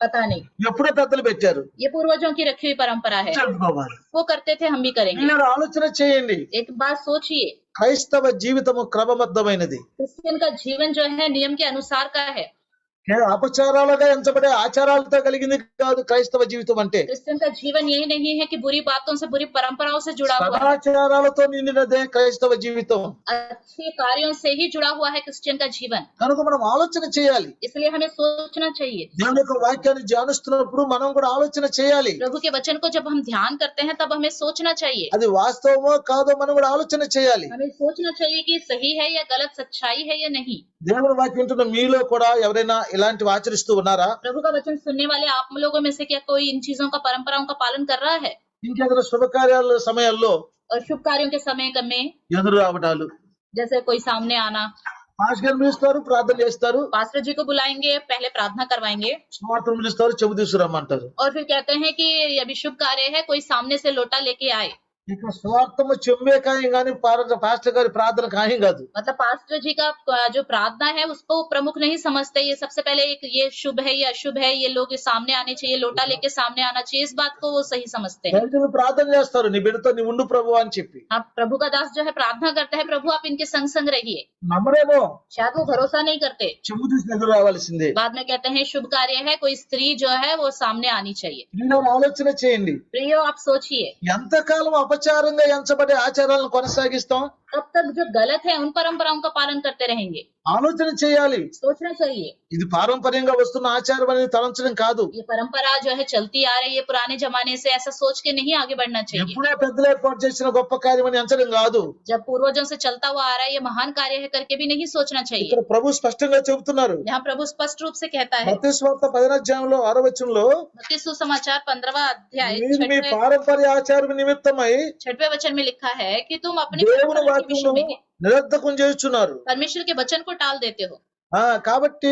पता नहीं, ఎప్పుడో పెద్దలు పెట్టారు, ये पूर्वजों की रखी हुई परंपरा है, జరుపుకోవాలి. वो करते थे, हम भी करेंगे। మీరు ఆలోచన చేయండి. एक बार सोचिए, క్రైస్తవ జీవితము క్రమబద్ధమైనది. क्रिश्चियन का जीवन जो है नियम के अनुसार का है। అపచారాలుగా ఎంచబడే ఆచారాలతో కలిగింది కాదు క్రైస్తవ జీవితం అంటే. क्रिश्चियन का जीवन यही नहीं है कि बुरी बातों से, बुरी परंपराओं से जुड़ा हुआ है। సదాచారాలతో నిండినదే క్రైస్తవ జీవితం. अच्छे कार्यों से ही जुड़ा हुआ है क्रिश्चियन का जीवन। కనుక మనం ఆలోచన చేయాలి. इसलिए हमें सोचना चाहिए। దేవుని యొక్క వాక్యాన్ని ధ్యానిస్తున్నప్పుడు మనం కూడా ఆలోచన చేయాలి. प्रभु के वचन को जब हम ध्यान करते हैं तब हमें सोचना चाहिए। అది వాస్తవమో కాదో మనం కూడా ఆలోచన చేయాలి. हमें सोचना चाहिए कि सही है या गलत, सच्चाई है या नहीं। దేవుని వాక్యం వింటున్న మీలో కూడా ఎవరైనా ఇలాంటివి ఆచరిస్తూ ఉన్నారా? प्रभु का वचन सुनने वाले आप लोगों में से क्या कोई इन चीजों का, परंपराओं का पालन कर रहा है? ఇంకేదైనా శుభకార్యాల సమయాల్లో और शुभ कार्यों के समय में ఎదురు రావటాలు, जैसे कोई सामने आना, పాస్టర్ గారిని పిలుస్తారు, ప్రార్థన చేస్తారు, पास्टर जी को बुलाएंगे, पहले प्रार्थना करवाएंगे స్మార్ట్ పిలుస్తారు, చెబు తీసుకురమ్మంటారు. और फिर कहते हैं कि ये अभी शुभ कार्य है, कोई सामने से लोटा लेके आए। ఇక స్వార్థము చెంబే ఖాయం కానీ పాస్టర్ గారి ప్రార్థన ఖాయం కాదు. मतलब पास्टर जी का जो प्रार्थना है उसको प्रमुख नहीं समझते। ये सबसे पहले एक ये शुभ है या अशुभ है, ये लोग सामने आने चाहिए, लोटा लेके सामने आना चाहिए, इस बात को वो सही समझते हैं। దైవజనులు ప్రార్థన చేస్తారు, నీ బిడ్డతో నీ ఉండు ప్రభు అని చెప్పి. अब प्रभु का दास जो है प्रार्थना करता है, प्रभु आप इनके संग संग रहिए। నమ్మరేమో, शायद वो भरोसा नहीं करते, చెంబు తీసుకుని ఎదురు రావాల్సిందే. बाद में कहते हैं शुभ कार्य है, कोई स्त्री जो है वो सामने आनी चाहिए। మీరు ఆలోచన చేయండి. प्रियो आप सोचिए, ఎంతకాలం అపచారంగా ఎంచబడే ఆచారాలను కొనసాగిస్తాం? कब तक जो गलत है उन परंपराओं का पालन करते रहेंगे? ఆలోచన చేయాలి. सोचना चाहिए। ఇది పారంపర్యంగా వస్తున్న ఆచారం అనేది తలంచడం కాదు. ये परंपरा जो है चलती आ रही है पुराने जमाने से, ऐसा सोच के नहीं आगे बढ़ना चाहिए। ఎప్పుడో పెద్దలు ఏర్పాటు చేసిన గొప్ప కార్యం అని ఎంచడం కాదు. जब पूर्वजों से चलता हुआ आ रहा है ये महान कार्य है करके भी नहीं सोचना चाहिए। ఇక్కడ ప్రభు స్పష్టంగా చెబుతున్నారు. यहाँ प्रभु स्पष्ट रूप से कहता है, మత్తయి సువార్త 10వ అధ్యాయంలో 6వ వచనంలో मत्ती सुसमाचार 15वां अध्याय మీరు మీ 6वें పారంపర్య ఆచారం నిమిత్తమై 6वें वचन में लिखा है कि तुम अपने దేవుని परंपरा के विषय వాక్యమును में నిరర్ధకం చేస్తున్నారు. परमेश्वर के वचन को टाल देते हो। కాబట్టి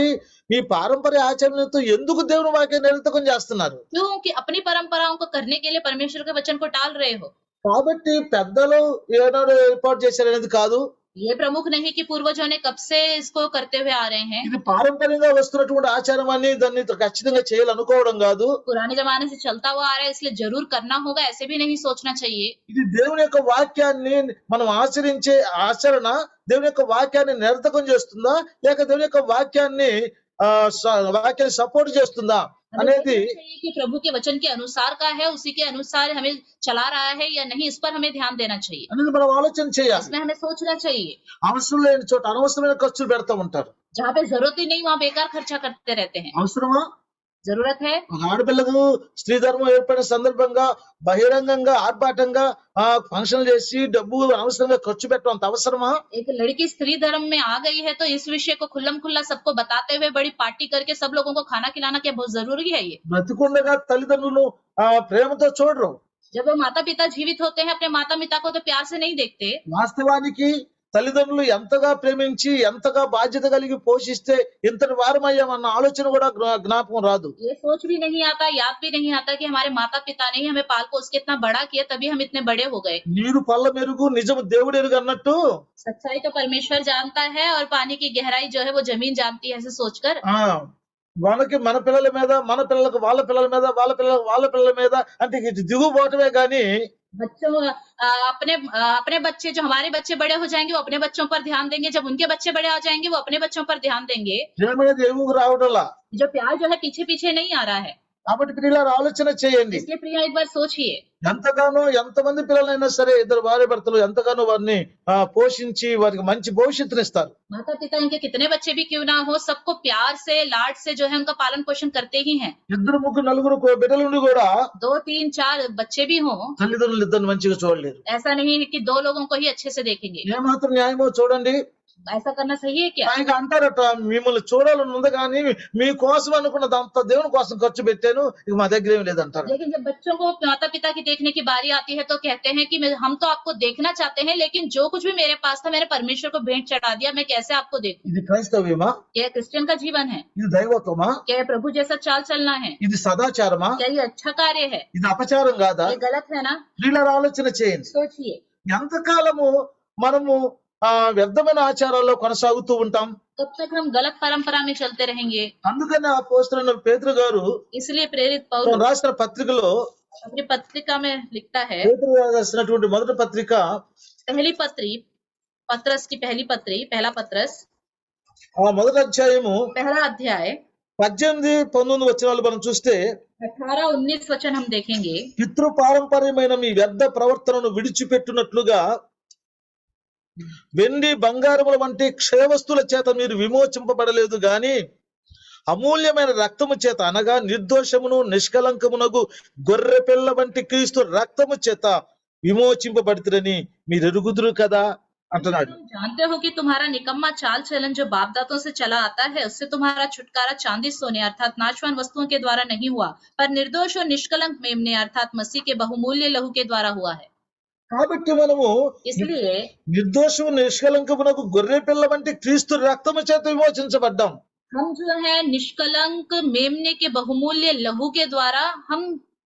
మీ పారంపర్య ఆచరణతో ఎందుకు దేవుని వాక్యాన్ని నిరర్థకం చేస్తున్నారు? क्योंकि अपनी परंपराओं को करने के लिए परमेश्वर के वचन को टाल रहे हो। కాబట్టి పెద్దలు ఏనాడు ఏర్పాటు చేశారనేది కాదు. ये प्रमुख नहीं कि पूर्वजों ने कब से इसको करते हुए आ रहे हैं। ఇది పారంపర్యంగా వస్తున్నటువంటి ఆచారం అని దాన్ని ఖచ్చితంగా చేయాలనుకోవడం కాదు. पुराने जमाने से चलता हुआ आ रहा है इसलिए जरूर करना होगा, ऐसे भी नहीं सोचना चाहिए। ఇది దేవుని యొక్క వాక్యాన్ని మనం ఆచరించే ఆచరణ దేవుని యొక్క వాక్యాన్ని నిరర్థకం చేస్తుందా లేక దేవుని యొక్క వాక్యాన్ని సపోర్ట్ చేస్తుందా అనేది कि प्रभु के वचन के अनुसार का है, उसी के अनुसार हमें चला रहा है या नहीं, इस पर हमें ध्यान देना चाहिए। అనేది మనం ఆలోచన చేయాలి. इसमें हमें सोचना चाहिए। అవసరం లేని చోట అనవసరమైన ఖర్చులు పెడతా ఉంటారు. जहाँ पे जरूरत ही नहीं वहाँ बेकार खर्चा करते रहते हैं। అవసరమా? जरूरत है। ఒక ఆడపిల్లకు స్త్రీ ధర్మం ఏర్పడిన సందర్భంగా బహిరంగంగా ఆర్భాటంగా ఫంక్షన్లు చేసి డబ్బు అనవసరంగా ఖర్చు పెట్టడం అంత అవసరమా? एक लड़की स्त्री धर्म में आ गई है तो इस विषय को खुल्लम खुल्ला सबको बताते हुए बड़ी पार्टी करके सब लोगों को खाना खिलाना क्या बहुत जरूरी है? ये బ్రతికుండగా తల్లిదండ్రులు ప్రేమతో చూడరు. जब वो माता पिता जीवित होते हैं अपने माता पिता को तो प्यार से नहीं देखते। వాస్తవానికి తల్లిదండ్రులు ఎంతగా ప్రేమించి ఎంతగా బాధ్యత కలిగి పోషిస్తే ఇంతటి వారమయ్యామన్న ఆలోచన కూడా జ్ఞాపకం రాదు. ये सोच भी नहीं आता, याद भी नहीं आता कि हमारे माता पिता ने ही हमें पाल पोस के इतना बड़ा किया तभी हम इतने बड़े हो गए। నీరు పళ్ళ మెరుగు నిజము దేవుడు ఎరుగు అన్నట్టు सच्चाई तो परमेश्वर जानता है और पानी की गहराई जो है वो जमीन जानती है, ऐसे सोचकर మనకి మన పిల్లల మీద మన పిల్లలకు వాళ్ళ పిల్లల మీద వాళ్ళ పిల్లలకు వాళ్ళ పిల్లల మీద అంటే ఇది దిగుబాటువే గాని बच्चों अपने बच्चे जो हमारे बच्चे बड़े हो जाएंगे वो अपने बच्चों पर ध्यान देंगे, जब उनके बच्चे बड़े हो जाएंगे वो अपने बच्चों पर ध्यान देंगे। ప్రేమనేది ఎగువకు రావడంలా. जो प्यार जो है पीछे पीछे नहीं आ रहा है। కాబట్టి పిల్లలు ఆలోచన చేయండి. इसलिए प्रिया एक बार सोचिए, ఎంతగానో ఎంతమంది పిల్లలైనా సరే ఇద్దరు భార్య భర్తలు ఎంతగానో వారిని పోషించి వారికి మంచి భవిష్యత్తునిస్తారు. माता पिता इनके कितने बच्चे भी क्यों ना हो सबको प्यार से लाड से जो है उनका पालन पोषण करते ही हैं। ఇద్దరు ముగ్గురు నలుగురు బిడ్డలుండి కూడా 2 3 4 बच्चे भी हों తల్లిదండ్రులు ఇద్దరు మంచిగా చూడలేరు. ऐसा नहीं है कि 2 लोगों को ही अच्छे से देखेंगे। ఏమాత్రం న్యాయమో చూడండి. ऐसा करना सही है क्या? పైగా అంటారట మిమ్మల్ని చూడాలని ఉంది కానీ మీకోసం అనుకున్నదంతా దేవుని కోసం ఖర్చు పెట్టాను ఇక మా దగ్గర ఏం లేదంటారు. लेकिन जब बच्चों को माता पिता की देखने की बारी आती है तो कहते हैं कि हम तो आपको देखना चाहते हैं लेकिन जो कुछ भी मेरे पास था मैंने परमेश्वर को भेंट चढ़ा दिया, मैं कैसे आपको देखूं? ఇది క్రైస్తవ్యమా? क्या क्रिश्चियन का जीवन है? ఇది దైవత్వమా? क्या प्रभु जैसा चाल चलना है? ఇది సదాచారమా? क्या ये अच्छा कार्य है? ఇది అపచారం కాదా? ये गलत है ना? వీళ్ళ ఆలోచన చేయండి. सोचिए ఎంతకాలము మనము వ్యర్థమైన ఆచారాల్లో కొనసాగుతూ ఉంటాం. कब तक हम गलत परंपरा में चलते रहेंगे? అందుకని అపోస్తలుడైన పేతురు గారు इसलिए प्रेरित తను पौलुस రాసిన పత్రికలో अपनी पत्रिका में लिखता है, పేతురు గారు రాసినటువంటి మొదటి పత్రిక पत्रस की पहली पत्री पहला पत्रस మొదటి అధ్యాయము पहला अध्याय 18-19 వచనాలు మనం చూస్తే 18-19 वचन हम देखेंगे। పితృ పారంపర్యమైన మీ వ్యర్థ ప్రవర్తనను విడిచిపెట్టునట్లుగా వెండి బంగారముల వంటి క్షయవస్తుల చేత మీరు విమోచింపబడలేదు గాని అమూల్యమైన రక్తము చేత అనగా నిర్దోషమును నిష్కలంకమునగు గొర్రె పిల్ల వంటి క్రీస్తు రక్తము చేత విమోచింపబడితిరని మీరు ఎరుగుదురు కదా అంటున్నాడు. तुम जानते हो कि तुम्हारा निकम्मा चाल चलन जो बाप दातों से चला आता है उससे तुम्हारा छुटकारा चांदी सोने अर्थात नाशवान वस्तुओं के द्वारा नहीं हुआ पर निर्दोष और निष्कलंक मेमने अर्थात मसीह के बहुमूल्य लहू के द्वारा हुआ है। కాబట్టి మనము इसलिए నిర్దోషము నిష్కలంకమునకు గొర్రె పిల్ల వంటి క్రీస్తు రక్తము చేత విమోచించబడ్డాం. हम जो है निष्कलंक मेमने के बहुमूल्य लहू के द्वारा हम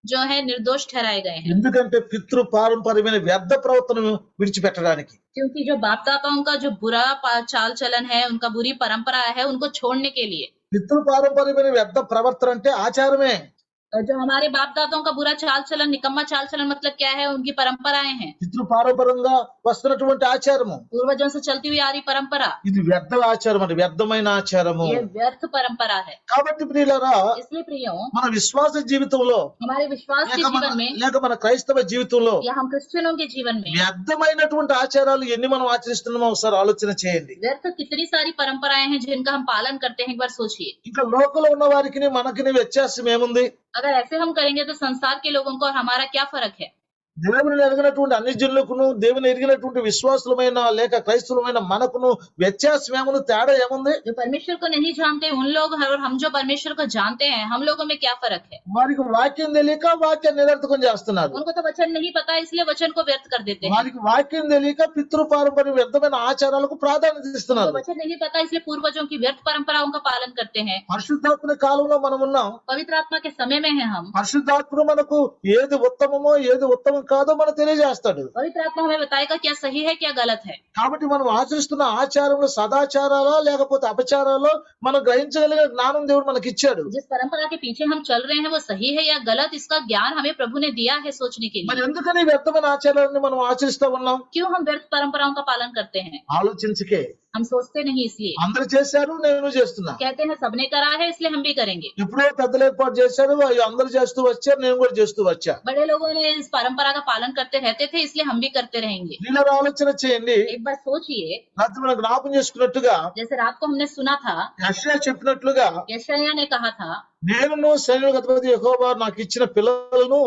जो है निर्दोष ठहराए गए हैं। ఎందుకంటే పితృ పారంపర్యమైన వ్యర్థ ప్రవర్తనను విడిచిపెట్టడానికి. क्योंकि जो बाप दाताओं का जो बुरा चाल चलन है उनका बुरी परंपरा है उनको छोड़ने के लिए। పితృ పారంపర్యమైన వ్యర్థ ప్రవర్తన అంటే ఆచారమే. और जो हमारे बाप दादाओं का बुरा चाल चलन, निकम्मा चाल चलन मतलब क्या है? उनकी परंपराएं हैं, పితృ పారంపరంగా వస్తున్నటువంటి ఆచారము पूर्वजों से चलती हुई आ रही परंपरा, ఇది వ్యర్థ ఆచారం అండి, వ్యర్థమైన ఆచారము. ये व्यर्थ परंपरा है. కాబట్టి ప్రియులారా, इसलिए प्रियो, మన విశ్వాస జీవితంలో हमारे विश्वास के जीवन में లేక మన క్రైస్తవ జీవితంలో या हम क्रिश्चियनों के जीवन में వ్యర్థమైనటువంటి ఆచారాలు ఎన్ని మనం ఆచరిస్తున్నామో ఒకసారి ఆలోచన చేయండి. व्यर्थ कितनी सारी परंपराएं हैं जिनका हम पालन करते हैं, एक बार सोचिए. ఇంకా లోకంలో ఉన్న వారికి మనకి వ్యత్యాసం ఏముంది? अगर ऐसे हम करेंगे तो संसार के लोगों को और हमारा क्या फर्क है? దేవుని ఎరిగినటువంటి అన్ని జనులకును దేవుని ఎరిగినటువంటి విశ్వాసులమైన లేక క్రైస్తవులమైన మనకును వ్యత్యాసం ఏముంది? తేడా ఏముంది? जो परमेश्वर को नहीं जानते उन लोग और हम जो परमेश्वर को जानते हैं, हम लोगों में क्या फर्क है? వారికి వాక్యం తెలియక వాక్యాన్ని నిరర్థకం చేస్తున్నారు. उनको तो वचन नहीं पता, इसलिए वचन को व्यर्थ कर देते हैं. వారికి వాక్యం తెలియక పితృ పారంపర్య వ్యర్థమైన ఆచారాలకు ప్రాధాన్యత उनको ఇస్తున్నారు. वचन नहीं पता, इसलिए पूर्वजों की व्यर्थ परंपराओं का पालन करते हैं. పరిశుద్ధాత్మ కాలంలో మనం ఉన్నాం. पवित्र आत्मा के समय में है हम. పరిశుద్ధాత్ముడు మనకు ఏది ఉత్తమమో ఏది ఉత్తమం కాదో మనకు తెలియజేస్తాడు. पवित्र आत्मा हमें बताएगा क्या सही है क्या गलत है. కాబట్టి మనం ఆచరిస్తున్న ఆచారంలో సదాచారాలా లేకపోతే అపచారాలో మనం గ్రహించగలిగే జ్ఞానం దేవుడు మనకి ఇచ్చాడు. जिस परंपरा के पीछे हम चल रहे हैं वो सही है या गलत, इसका ज्ञान हमें प्रभु ने दिया है सोचने के మరి लिए. ఎందుకని వ్యర్థమైన ఆచారాన్ని మనం ఆచరిస్తూ ఉన్నాం? क्यों हम व्यर्थ परंपराओं का पालन करते हैं? ఆలోచించకే. हम सोचते नहीं इसलिए. అందరూ చేశారు, నేను చేస్తున్నా. कहते हैं सबने करा है इसलिए हम भी करेंगे. ఎప్పుడో పెద్దలు ఏర్పాటు చేశారు, అవి అందరూ చేస్తూ వచ్చారు, నేను కూడా చేస్తూ వచ్చా. बड़े लोगों ने इस परंपरा का पालन करते रहते थे इसलिए हम भी करते रहेंगे. ఇలా ఆలోచన చేయండి. एक बार सोचिए, రాత్రి మనం జ్ఞాపకం చేసుకున్నట్టుగా जैसे रात को हमने सुना था, యెషయా చెప్పినట్లుగా यशायाह ने कहा था, నేను సైన్యులకు అధిపతి యెహోవా నాకు ఇచ్చిన పిల్లలను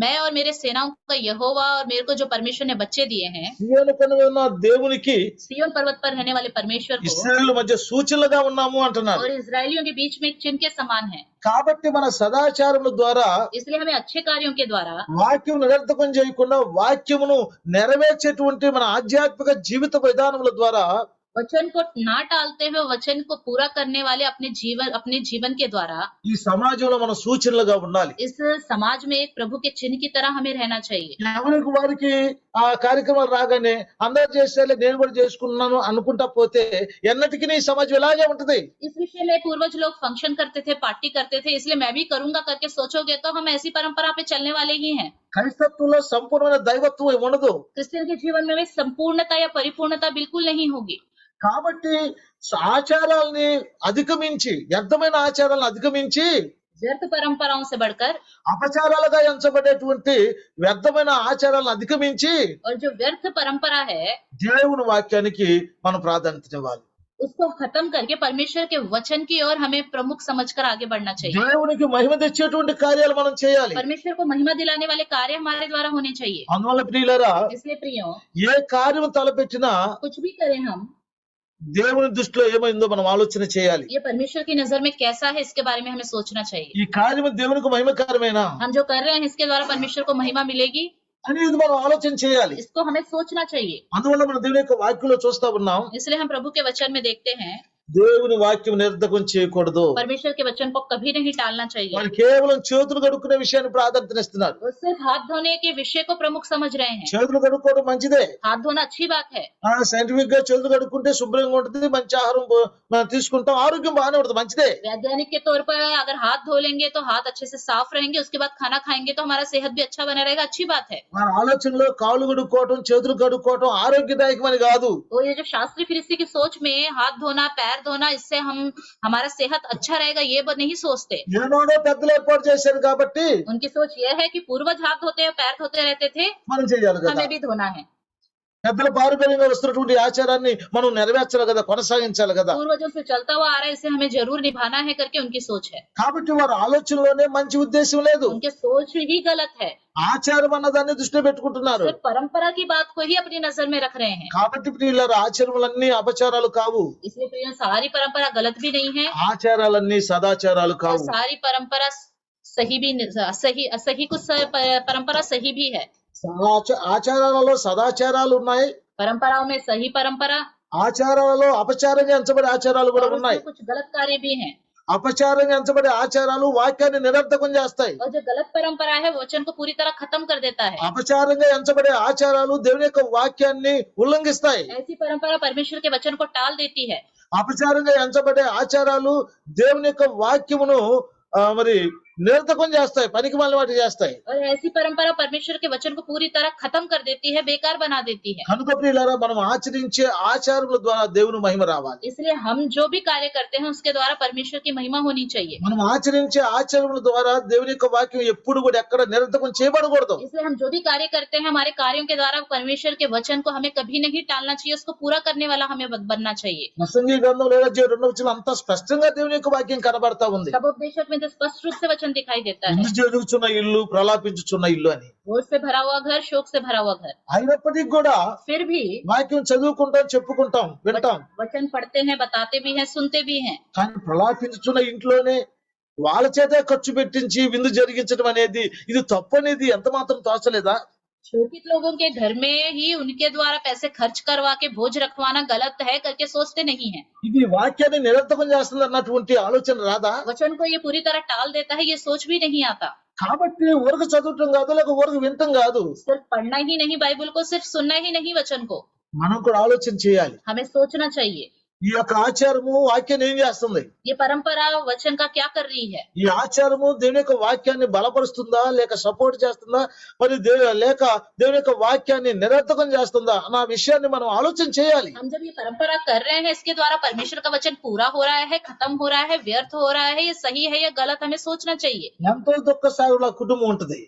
मैं और मेरे सेनाओं का यहोवा और मेरे को जो परमेश्वर ने बच्चे दिए हैं, సీయోను పైన ఉన్న దేవునికి सिय्योन पर्वत पर रहने वाले परमेश्वर को ఇశ్రాయేలు మధ్య సూచనలుగా ఉన్నాము అంటున్నారు. और इजरायलियों के बीच में एक चिन्ह के समान है. కాబట్టి మన సదాచారముల ద్వారా इसलिए हमें अच्छे कार्यों के द्वारा వాక్యం నిరర్థకం చేయకుండా వాక్యమును నెరవేర్చేటువంటి మన ఆధ్యాత్మిక జీవిత విధానముల ద్వారా वचन को ना टालते हुए वचन को पूरा करने वाले अपने जीवन के द्वारा ఈ సమాజంలో మన సూచనలుగా ఉండాలి. इस समाज में एक प्रभु के चिन्ह की तरह हमें रहना चाहिए. ఎవరికి వారికి ఆ కార్యక్రమాలు రాగానే అందరూ చేసేలే నేను కూడా చేసుకున్నాను అనుకుంటా పోతే ఎన్నటికీ ఈ సమాజం ఇలాగే ఉంటది. इस विषय में पूर्वज लोग फंक्शन करते थे, पार्टी करते थे, इसलिए मैं भी करूंगा करके सोचोगे तो हम ऐसी परंपरा पे चलने वाले ही हैं. క్రైస్తత్వంలో సంపూర్ణమైన దైవత్వం ఉండదు. क्रिश्चियन के जीवन में संपूर्णता या परिपूर्णता बिल्कुल नहीं होगी. కాబట్టి ఆచారాలని అధిగమించి వ్యర్థమైన ఆచారాలను అధిగమించి व्यर्थ परंपराओं से बढ़कर అపచారాలుగా ఎంచబడేటువంటి వ్యర్థమైన ఆచారాలను అధిగమించి और जो व्यर्थ परंपरा है దేవుని వాక్యానికి మనం ప్రాధాన్యత ఇవ్వాలి. उसको खत्म करके परमेश्वर के वचन की ओर हमें प्रमुख समझकर आगे बढ़ना चाहिए. దేవునికి మహిమ తెచ్చేటువంటి కార్యాలు మనం చేయాలి. परमेश्वर को महिमा दिलाने वाले कार्य हमारे द्वारा होने चाहिए. అందువల్ల ప్రియులారా, इसलिए प्रियो, ఏ కార్యం తలపెట్టినా कुछ भी करें हम, దేవుని దృష్టిలో ఏమైందో మనం ఆలోచన చేయాలి. ये परमेश्वर की नजर में कैसा है इसके बारे में हमें सोचना चाहिए. ఈ కార్యం దేవునికి మహిమకరమేనా हम जो कर रहे हैं इसके द्वारा परमेश्वर को महिमा मिलेगी, అనేది మనం ఆలోచన చేయాలి. इसको हमें सोचना चाहिए. అందువల్ల మనం దేవుని యొక్క వాక్యంలో చూస్తా ఉన్నాం, इसलिए हम प्रभु के वचन में देखते हैं దేవుని వాక్యం నిరర్ధకం చేయకూడదు. परमेश्वर के वचन को कभी नहीं टालना चाहिए. వాళ్ళు కేవలం చేతులు కడుక్కునే విషయాన్ని ప్రాధాన్యతనిస్తున్నారు. वो सिर्फ हाथ धोने के विषय को प्रमुख समझ रहे हैं. చేతులు కడుక్కోవడం మంచిదే. हाथ धोना अच्छी बात है. సైంటిఫిక్ గా చేతులు కడుక్కుంటే శుభ్రంగా ఉంటుంది, మంచి ఆహారం మనం తీసుకుంటాం, ఆరోగ్యం బాగానే ఉంటుంది, మంచిదే. वैज्ञानिक के तौर पर अगर हाथ धो लेंगे तो हाथ अच्छे से साफ रहेंगे, उसके बाद खाना खाएंगे तो हमारा सेहत भी अच्छा बना रहेगा, अच्छी बात है. మన ఆలోచనలో కాళ్ళు కడుక్కోవటం చేతులు కడుక్కోవటం ఆరోగ్యదాయకమని కాదు. तो ये जो शास्त्रीय फिरस्ती की सोच में हाथ धोना पैर धोना इससे हमारा सेहत अच्छा रहेगा, ये नहीं सोचते. ఏనాడో పెద్దలు ఏర్పాటు చేశారు కాబట్టి उनकी सोच यह है कि पूर्वज हाथ धोते हैं पैर धोते रहते थे, మనం చేయాలి కదా. हमें भी धोना है. పెద్దల పారంపర్యంగా వస్తున్నటువంటి ఆచారాన్ని మనం నెరవేర్చాలి కదా, కొనసాగించాలి కదా. पूर्वजों से चलता हुआ आ रहा है, इसे हमें जरूर निभाना है करके उनकी सोच है. కాబట్టి వారి ఆలోచనలోనే మంచి ఉద్దేశం లేదు. उनकी सोच ही गलत है. ఆచారం అన్నదాన్ని దృష్టిలో పెట్టుకుంటున్నారు. सिर्फ परंपरा की बात को ही अपनी नजर में रख रहे हैं. కాబట్టి ప్రియులారా, ఆచారములన్నీ అపచారాలు కావు, इसलिए प्रिय, सारी परंपरा गलत भी नहीं है ఆచారాలన్నీ సదాచారాలు और కావు. सारी परंपरा सही भी सही कुछ परंपरा सही भी है. ఆచారాలలో సదాచారాలు ఉన్నాయి, परंपराओं में सही परंपरा ఆచారాలలో అపచారంగా ఎంచబడే ఆచారాలు కూడా और ఉన్నాయి. उसमें कुछ गलत कार्य भी हैं. అపచారంగా ఎంచబడే ఆచారాలు వాక్యాన్ని నిరర్థకం చేస్తాయి. और जो गलत परंपरा है वचन को पूरी तरह खत्म कर देता है. అపచారంగా ఎంచబడే ఆచారాలు దేవుని యొక్క వాక్యాన్ని ఉల్లంఘిస్తాయి. ऐसी परंपरा परमेश्वर के वचन को टाल देती है. అపచారంగా ఎంచబడే ఆచారాలు దేవుని యొక్క వాక్యమును మరి నిరర్థకం చేస్తాయి, పనికి మాలిన వాటి చేస్తాయి. और ऐसी परंपरा परमेश्वर के वचन को पूरी तरह खत्म कर देती है, बेकार बना देती है। కనుక ప్రియులారా మనం ఆచరించే ఆచారముల ద్వారా దేవుని మహిమ రావాలి. इसलिए हम जो भी कार्य करते हैं उसके द्वारा परमेश्वर की महिमा होनी चाहिए। మనం ఆచరించే ఆచరణల ద్వారా దేవుని యొక్క వాక్యం ఎప్పుడు కూడా ఎక్కడ నిరర్థకం చేయబడకూడదు. इसलिए हम जो भी कार्य करते हैं हमारे कार्यों के द्वारा परमेश्वर के वचन को हमें कभी नहीं टालना चाहिए, उसको पूरा करने वाला हमें बनना चाहिए। ప్రసంగి గ్రంథం 7:2 అంతా స్పష్టంగా దేవుని యొక్క వాక్యం కనబడతా ఉంది. सबोपदेशक में तो स्पष्ट रूप से वचन दिखाई देता है, విందు జరుగుతున్న ఇల్లు, ప్రలాపించుచున్న ఇల్లు అని. भोज से भरा हुआ घर, शोक से भरा हुआ घर। అయినప్పటికీ కూడా फिर भी వాక్యం చదువుకుంటాం, చెప్పుకుంటాం, వింటాం. वचन पढ़ते हैं, बताते भी हैं, सुनते भी हैं। కానీ ప్రలాపించుచున్న ఇంట్లోనే వాళ్ళ చేతే ఖర్చు పెట్టించి విందు జరిగించడం అనేది ఇది తప్పు అనేది ఎంత మాత్రం తోచలేదా? शोकित लोगों के घर में ही उनके द्वारा पैसे खर्च करवा के भोज रखवाना गलत है करके सोचते नहीं है। ఇది వాక్యాన్ని నిరర్థకం చేస్తుంది అన్నటువంటి ఆలోచన రాదా? वचन को ये पूरी तरह टाल देता है, ये सोच भी नहीं आता। కాబట్టి ఊరకు చదవటం కాదు, లేక ఊరకు వినటం కాదు, सिर्फ पढ़ना ही नहीं बाइबल को, सिर्फ सुनना ही नहीं वचन को, మనం కూడా ఆలోచన చేయాలి. हमें सोचना चाहिए ఈ యొక్క ఆచారము వాక్యాన్ని ఏం చేస్తుంది? ये परंपरा वचन का क्या कर रही है। ఈ ఆచారము దేవుని యొక్క వాక్యాన్ని బలపరుస్తుందా, లేక సపోర్ట్ చేస్తుందా, మరి లేక దేవుని యొక్క వాక్యాన్ని నిరర్థకం చేస్తుందా అన్న విషయాన్ని మనం ఆలోచన చేయాలి. हम जब ये परंपरा कर रहे हैं, इसके द्वारा परमेश्वर का वचन पूरा हो रहा है, खत्म हो रहा है, व्यर्थ हो रहा है, ये सही है या गलत, हमें सोचना चाहिए। ఎంతో దుఃఖ సాగరుల కుటుంబం ఉంటది,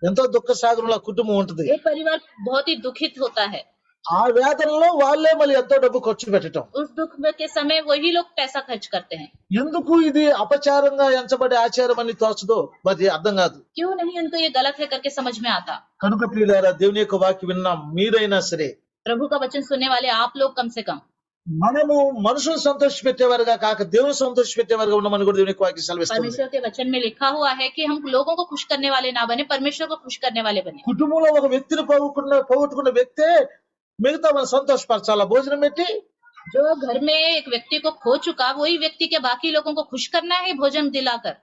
ఎంతో దుఃఖ సాగరుల కుటుంబం ఉంటది. एक परिवार बहुत ही दुखित होता है, ఆ వేదనలో వాళ్ళే మళ్ళీ ఎంతో డబ్బు ఖర్చు పెట్టడం. उस दुख में के समय वही लोग पैसा खर्च करते हैं। ఎందుకు ఇది అపచారంగా ఎంచబడే ఆచారం అని తోచదో మరి అర్థం కాదు. क्यों नहीं उनको ये गलत है करके समझ में आता। కనుక ప్రియులారా, దేవుని యొక్క వాక్యం విన్న మీరైనా సరే, प्रभु का वचन सुनने वाले आप लोग कम से कम మనము మనుషులు సంతోష పెట్టేవారుగా కాక దేవుని సంతోష పెట్టేవారుగా ఉండమని కూడా దేవుని యొక్క వాక్యం సెలవిస్తుంది. परमेश्वर के वचन में लिखा हुआ है कि हम लोगों को खुश करने वाले ना बने, परमेश्वर को खुश करने वाले बने। కుటుంబంలో ఒక వ్యక్తిని పోగొట్టుకున్న వ్యక్తే మిగతా మన సంతోషపరచాలా భోజనం పెట్టి? जो घर में एक व्यक्ति को खो चुका, वही व्यक्ति के बाकी लोगों को खुश करना है भोजन दिलाकर।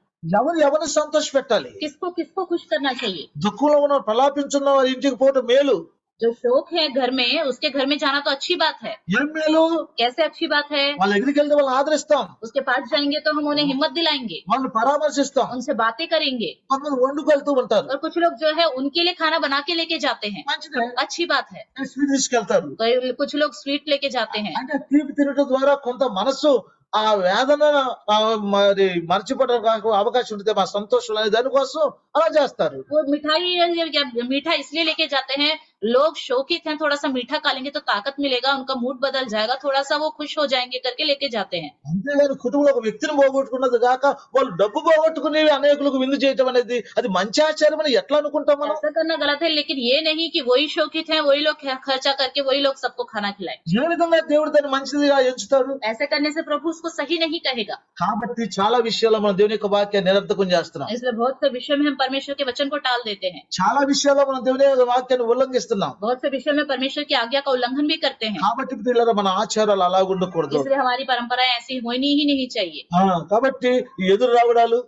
ఎవరిని సంతోష పెట్టాలి? किसको खुश करना चाहिए? దుఃఖంలో ఉన్న ప్రలాపించున్న వారి ఇంటికి పోవటం మేలు. जो शोक है घर में, उसके घर में जाना तो अच्छी बात है। ఏం మేలు? कैसे अच्छी बात है? వాళ్ళ దగ్గరికి వెళ్తే వాళ్ళని ఆదరిస్తాం, उसके पास जाएंगे तो हम उन्हें हिम्मत दिलाएंगे, వాళ్ళని పరామర్శిస్తాం, उनसे बातें करेंगे। కొంతమంది వండుకెళ్తూ ఉంటారు, और कुछ लोग जो है उनके लिए खाना बना के लेके जाते हैं, మంచిదే, अच्छी बात है। స్వీట్ తీసుకెళ్తారు. कुछ लोग स्वीट लेके जाते हैं, అంటే తీపి తినటం ద్వారా కొంత మనసు ఆ వేదన మరి మర్చిపోవడానికి అవకాశం ఉంటుంది, మా సంతోషం అనే దానికోసం అలా చేస్తారు. वो मीठा इसलिए लेके जाते हैं, लोग शौकित हैं, थोड़ा सा मीठा खा लेंगे तो ताकत मिलेगा, उनका मूड बदल जाएगा, थोड़ा सा वो खुश हो जाएंगे करके लेके जाते हैं। అంతేగాని కుటుంబంలో ఒక వ్యక్తిని పోగొట్టుకున్నది కాక వాళ్ళు డబ్బు పోగొట్టుకుని అనేకులకు విందు చేయటం అనేది అది మంచి ఆచారం అని ఎట్లా అనుకుంటాం మనం? ऐसा करना गलत है, लेकिन ये नहीं कि वही शौकित हैं, वही लोग खर्चा करके वही लोग सबको खाना खिलाए। ఏ విధంగా దేవుడు దాన్ని మంచిదిగా ఎంచుతాడు? ऐसे करने से प्रभु उसको सही नहीं कहेगा। కాబట్టి చాలా విషయాల్లో మనం దేవుని యొక్క వాక్యాన్ని నిరర్థకం చేస్తున్నాం. इसलिए बहुत से विषय में हम परमेश्वर के वचन को टाल देते हैं, చాలా విషయాల్లో మనం దేవుని యొక్క వాక్యాన్ని ఉల్లంఘిస్తున్నాం. बहुत से विषय में परमेश्वर की आज्ञा का उल्लंघन भी करते हैं। కాబట్టి పిల్లలు మన ఆచారాలు అలా ఉండకూడదు. इसलिए हमारी परंपराएं ऐसी होनी ही नहीं चाहिए। కాబట్టి ఈ ఎదురు రావడాలు,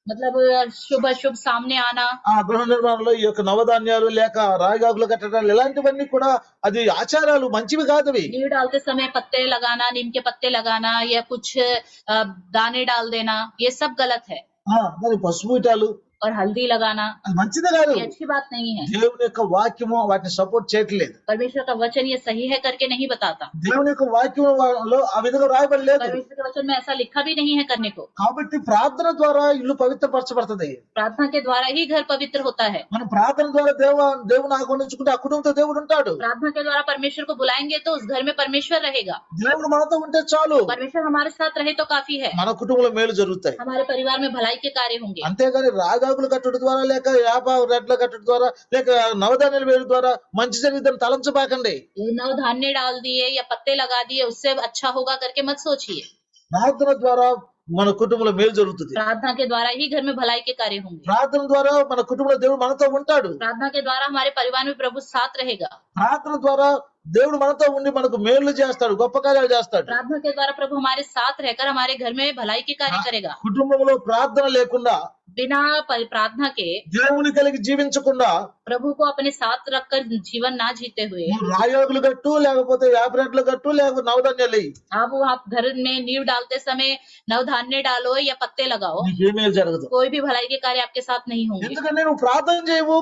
मतलब शुभ अशुभ सामने आना, గృహ నిర్మాణంలో ఈ యొక్క నవధాన్యాలు లేక రాగాకులు కట్టడాలు ఇలాంటివన్నీ కూడా అది ఆచారాలు మంచివి కాదవి. नींव डालते समय पत्ते लगाना, नीम के पत्ते लगाना या कुछ दाने डाल देना, ये सब गलत है। మరి పసుపు ఇటాలు और हल्दी लगाना, అది మంచిది కాదు. ये अच्छी बात नहीं है। దేవుని యొక్క వాక్యము వాటిని సపోర్ట్ చేయట్లేదు. परमेश्वर का वचन ये सही है करके नहीं बताता, దేవుని యొక్క వాక్యంలో ఆ విధంగా రాయబడలేదు. परमेश्वर के वचन में ऐसा लिखा भी नहीं है करने को। కాబట్టి ప్రార్థన ద్వారా ఇల్లు పవిత్రపరచబడుతుంది. प्रार्थना के द्वारा ही घर पवित्र होता है। మనం ప్రార్థన ద్వారా దేవుని ఆహ్వానించుకుంటే ఆ కుటుంబంతో దేవుడు ఉంటాడు. प्रार्थना के द्वारा परमेश्वर को बुलाएंगे तो उस घर में परमेश्वर रहेगा। దేవుడు మనతో ఉంటే చాలు, परमेश्वर हमारे साथ रहे तो काफी है, మన కుటుంబంలో మేలు జరుగుతాయి. हमारे परिवार में भलाई के कार्य होंगे। అంతేగాని రాగాకులు కట్టడం ద్వారా లేక యాప రెడ్ల కట్టడం ద్వారా లేక నవధాన్యాల వేరు ద్వారా మంచి జరిగిద్దని తలంచబాకండి. ये नव धान्य डाल दिए या पत्ते लगा दिए उससे अच्छा होगा करके मत सोचिए। ప్రార్థన ద్వారా మన కుటుంబంలో మేలు జరుగుతుంది. प्रार्थना के द्वारा ही घर में भलाई के कार्य होंगे। ప్రార్థన ద్వారా మన కుటుంబంలో దేవుడు మనతో ఉంటాడు. प्रार्थना के द्वारा हमारे परिवार में प्रभु साथ रहेगा। ప్రార్థన ద్వారా దేవుడు మనతో ఉండి మనకు మేలు చేస్తాడు, గొప్ప కార్యాలు చేస్తాడు. प्रार्थना के द्वारा प्रभु हमारे साथ रहकर हमारे घर में भलाई के कार्य करेगा। కుటుంబంలో ప్రార్థన లేకుండా बिना प्रार्थना के దేవుని కలిగి జీవించకుండా प्रभु को अपने साथ रखकर जीवन ना जीते हुए నువ్వు రాయోగులు కట్టు లేకపోతే యాభై రెట్లు కట్టు లేకపోతే నవధాన్యాలు వేయి, आप वहाँ घर में नींव डालते समय नवधान्य डालो या पत्ते लगाओ, నీకేమీ జరగదు. कोई भी भलाई के कार्य आपके साथ नहीं होंगे, ఎందుకంటే నువ్వు ప్రార్థన చేయవు,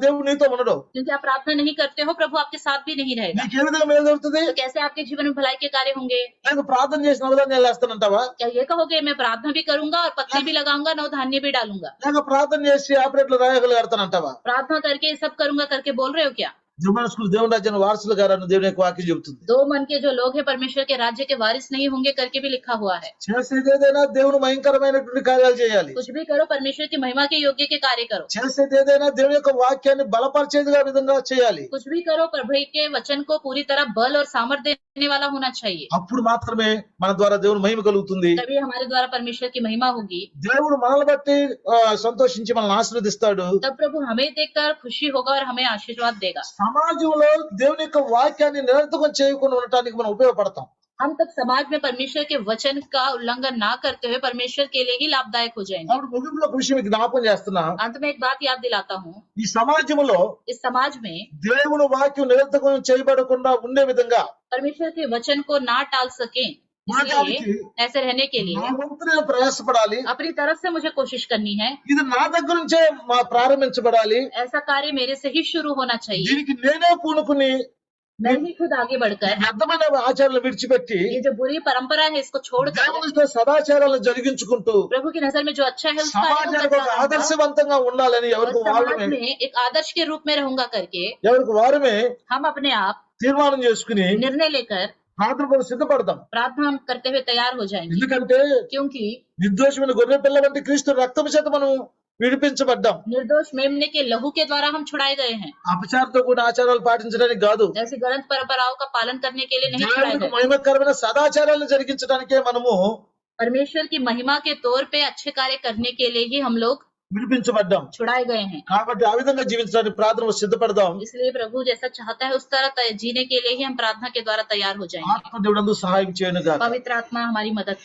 దేవుడు నీతో ఉండడు. क्योंकि आप प्रार्थना नहीं करते हो, प्रभु आपके साथ भी नहीं रहेगा। నీకు ఏ విధంగా మేలు జరుగుతుంది? तो कैसे आपके जीवन में भलाई के कार्य होंगे? లేదు ప్రార్థన చేసి నవధాన్యాలు వేస్తానంటావా? क्या ये कहोगे मैं प्रार्थना भी करूंगा और पत्ते भी लगाऊंगा, नवधान्य भी डालूंगा? లేక ప్రార్థన చేసి యాభై రెట్లు రాయోగులు కడతానంటావా? प्रार्थना करके ये सब करूंगा करके बोल रहे हो क्या? దుర్మార్గులు దేవుని రాజ్యాన్ని వారసులు గారని దేవుని యొక్క వాక్యం చెబుతుంది. दो मन के जो लोग हैं परमेश्वर के राज्य के वारिस नहीं होंगे करके भी लिखा हुआ है। చేసేది ఏదైనా దేవుని భయంకరమైనటువంటి కార్యాలు చేయాలి. कुछ भी करो परमेश्वर की महिमा के योग्य के कार्य करो, చేసేది ఏదైనా దేవుని యొక్క వాక్యాన్ని బలపరిచేదిగా విధంగా చేయాలి. कुछ भी करो प्रभु के वचन को पूरी तरह बल और सामर्थ्य देने वाला होना चाहिए, అప్పుడు మాత్రమే మన ద్వారా దేవుని మహిమ కలుగుతుంది. तभी हमारे द्वारा परमेश्वर की महिमा होगी। దేవుడు మనల్ని బట్టి సంతోషించి మనల్ని ఆశీర్వదిస్తాడు. तब प्रभु हमें देखकर खुशी होगा और हमें आशीर्वाद देगा। సమాజంలో దేవుని యొక్క వాక్యాన్ని నిరర్థకం చేయకుండా ఉండటానికి మనం ఉపయోగపడతాం. हम तब समाज में परमेश्वर के वचन का उल्लंघन ना करते हुए परमेश्वर के लिए ही लाभदायक हो जाएंगे। అప్పుడు ముగింపులో ఒక విషయం మీకు జ్ఞాపకం చేస్తున్నా. अंत में एक बात याद दिलाता हूँ, ఈ సమాజంలో इस समाज में దేవుని వాక్యం నిరర్థకం చేయబడకుండా ఉండే విధంగా परमेश्वर के वचन को ना टाल सके, ఉండటానికి इसलिए ऐसे रहने के నా लिए వంతు నేను ప్రయాసపడాలి. अपनी तरफ से मुझे कोशिश करनी है। ఇది నా దగ్గర నుంచే ప్రారంభించబడాలి. ऐसा कार्य मेरे से ही शुरू होना चाहिए। దీనికి నేనే పూనుకుని मैं ही खुद आगे बढ़कर వ్యర్థమైన ఆచారాలు విడిచిపెట్టి ये जो बुरी परंपरा है इसको छोड़कर దేవునితో సదాచారాలను జరిగించుకుంటూ प्रभु की नजर में जो अच्छा है उसका సమాజానికి ఒక ఆదర్శవంతంగా ఉండాలని और ఎవరికి समाज వారమే में एक आदर्श के रूप में रहूंगा करके ఎవరికి వారమే हम अपने आप తీర్మానం చేసుకుని निर्णय लेकर ప్రార్థన కొరకు సిద్ధపడతాం. प्रार्थना हम करते हुए तैयार हो जाएंगे, ఎందుకంటే क्योंकि నిర్దోషమైన గొర్రె పిల్ల వంటి క్రీస్తు రక్తము చేత మనం విడిపించబడ్డాం. निर्दोष मेमने के लहू के द्वारा हम छुड़ाए गए हैं, అపచారంతో కూడా ఆచారాలు పాటించడానికి కాదు, ऐसी गलत परंपराओं का पालन करने के लिए नहीं छुड़ाए దేవునికి गए। మహిమకరమైన సదాచారాలను జరిగించడానికే మనము परमेश्वर की महिमा के तौर पे अच्छे कार्य करने के लिए ही हम लोग విడిపించబడ్డాం. छुड़ाए गए हैं। కాబట్టి ఆ విధంగా జీవించడానికి ప్రార్థన సిద్ధపడదాం. इसलिए प्रभु जैसा चाहता है उस तरह जीने के लिए ही हम प्रार्थना के द्वारा तैयार हो जाएंगे। ఆత్మ దేవుడందు సహాయం చేయను గాక. पवित्र आत्मा हमारी मदद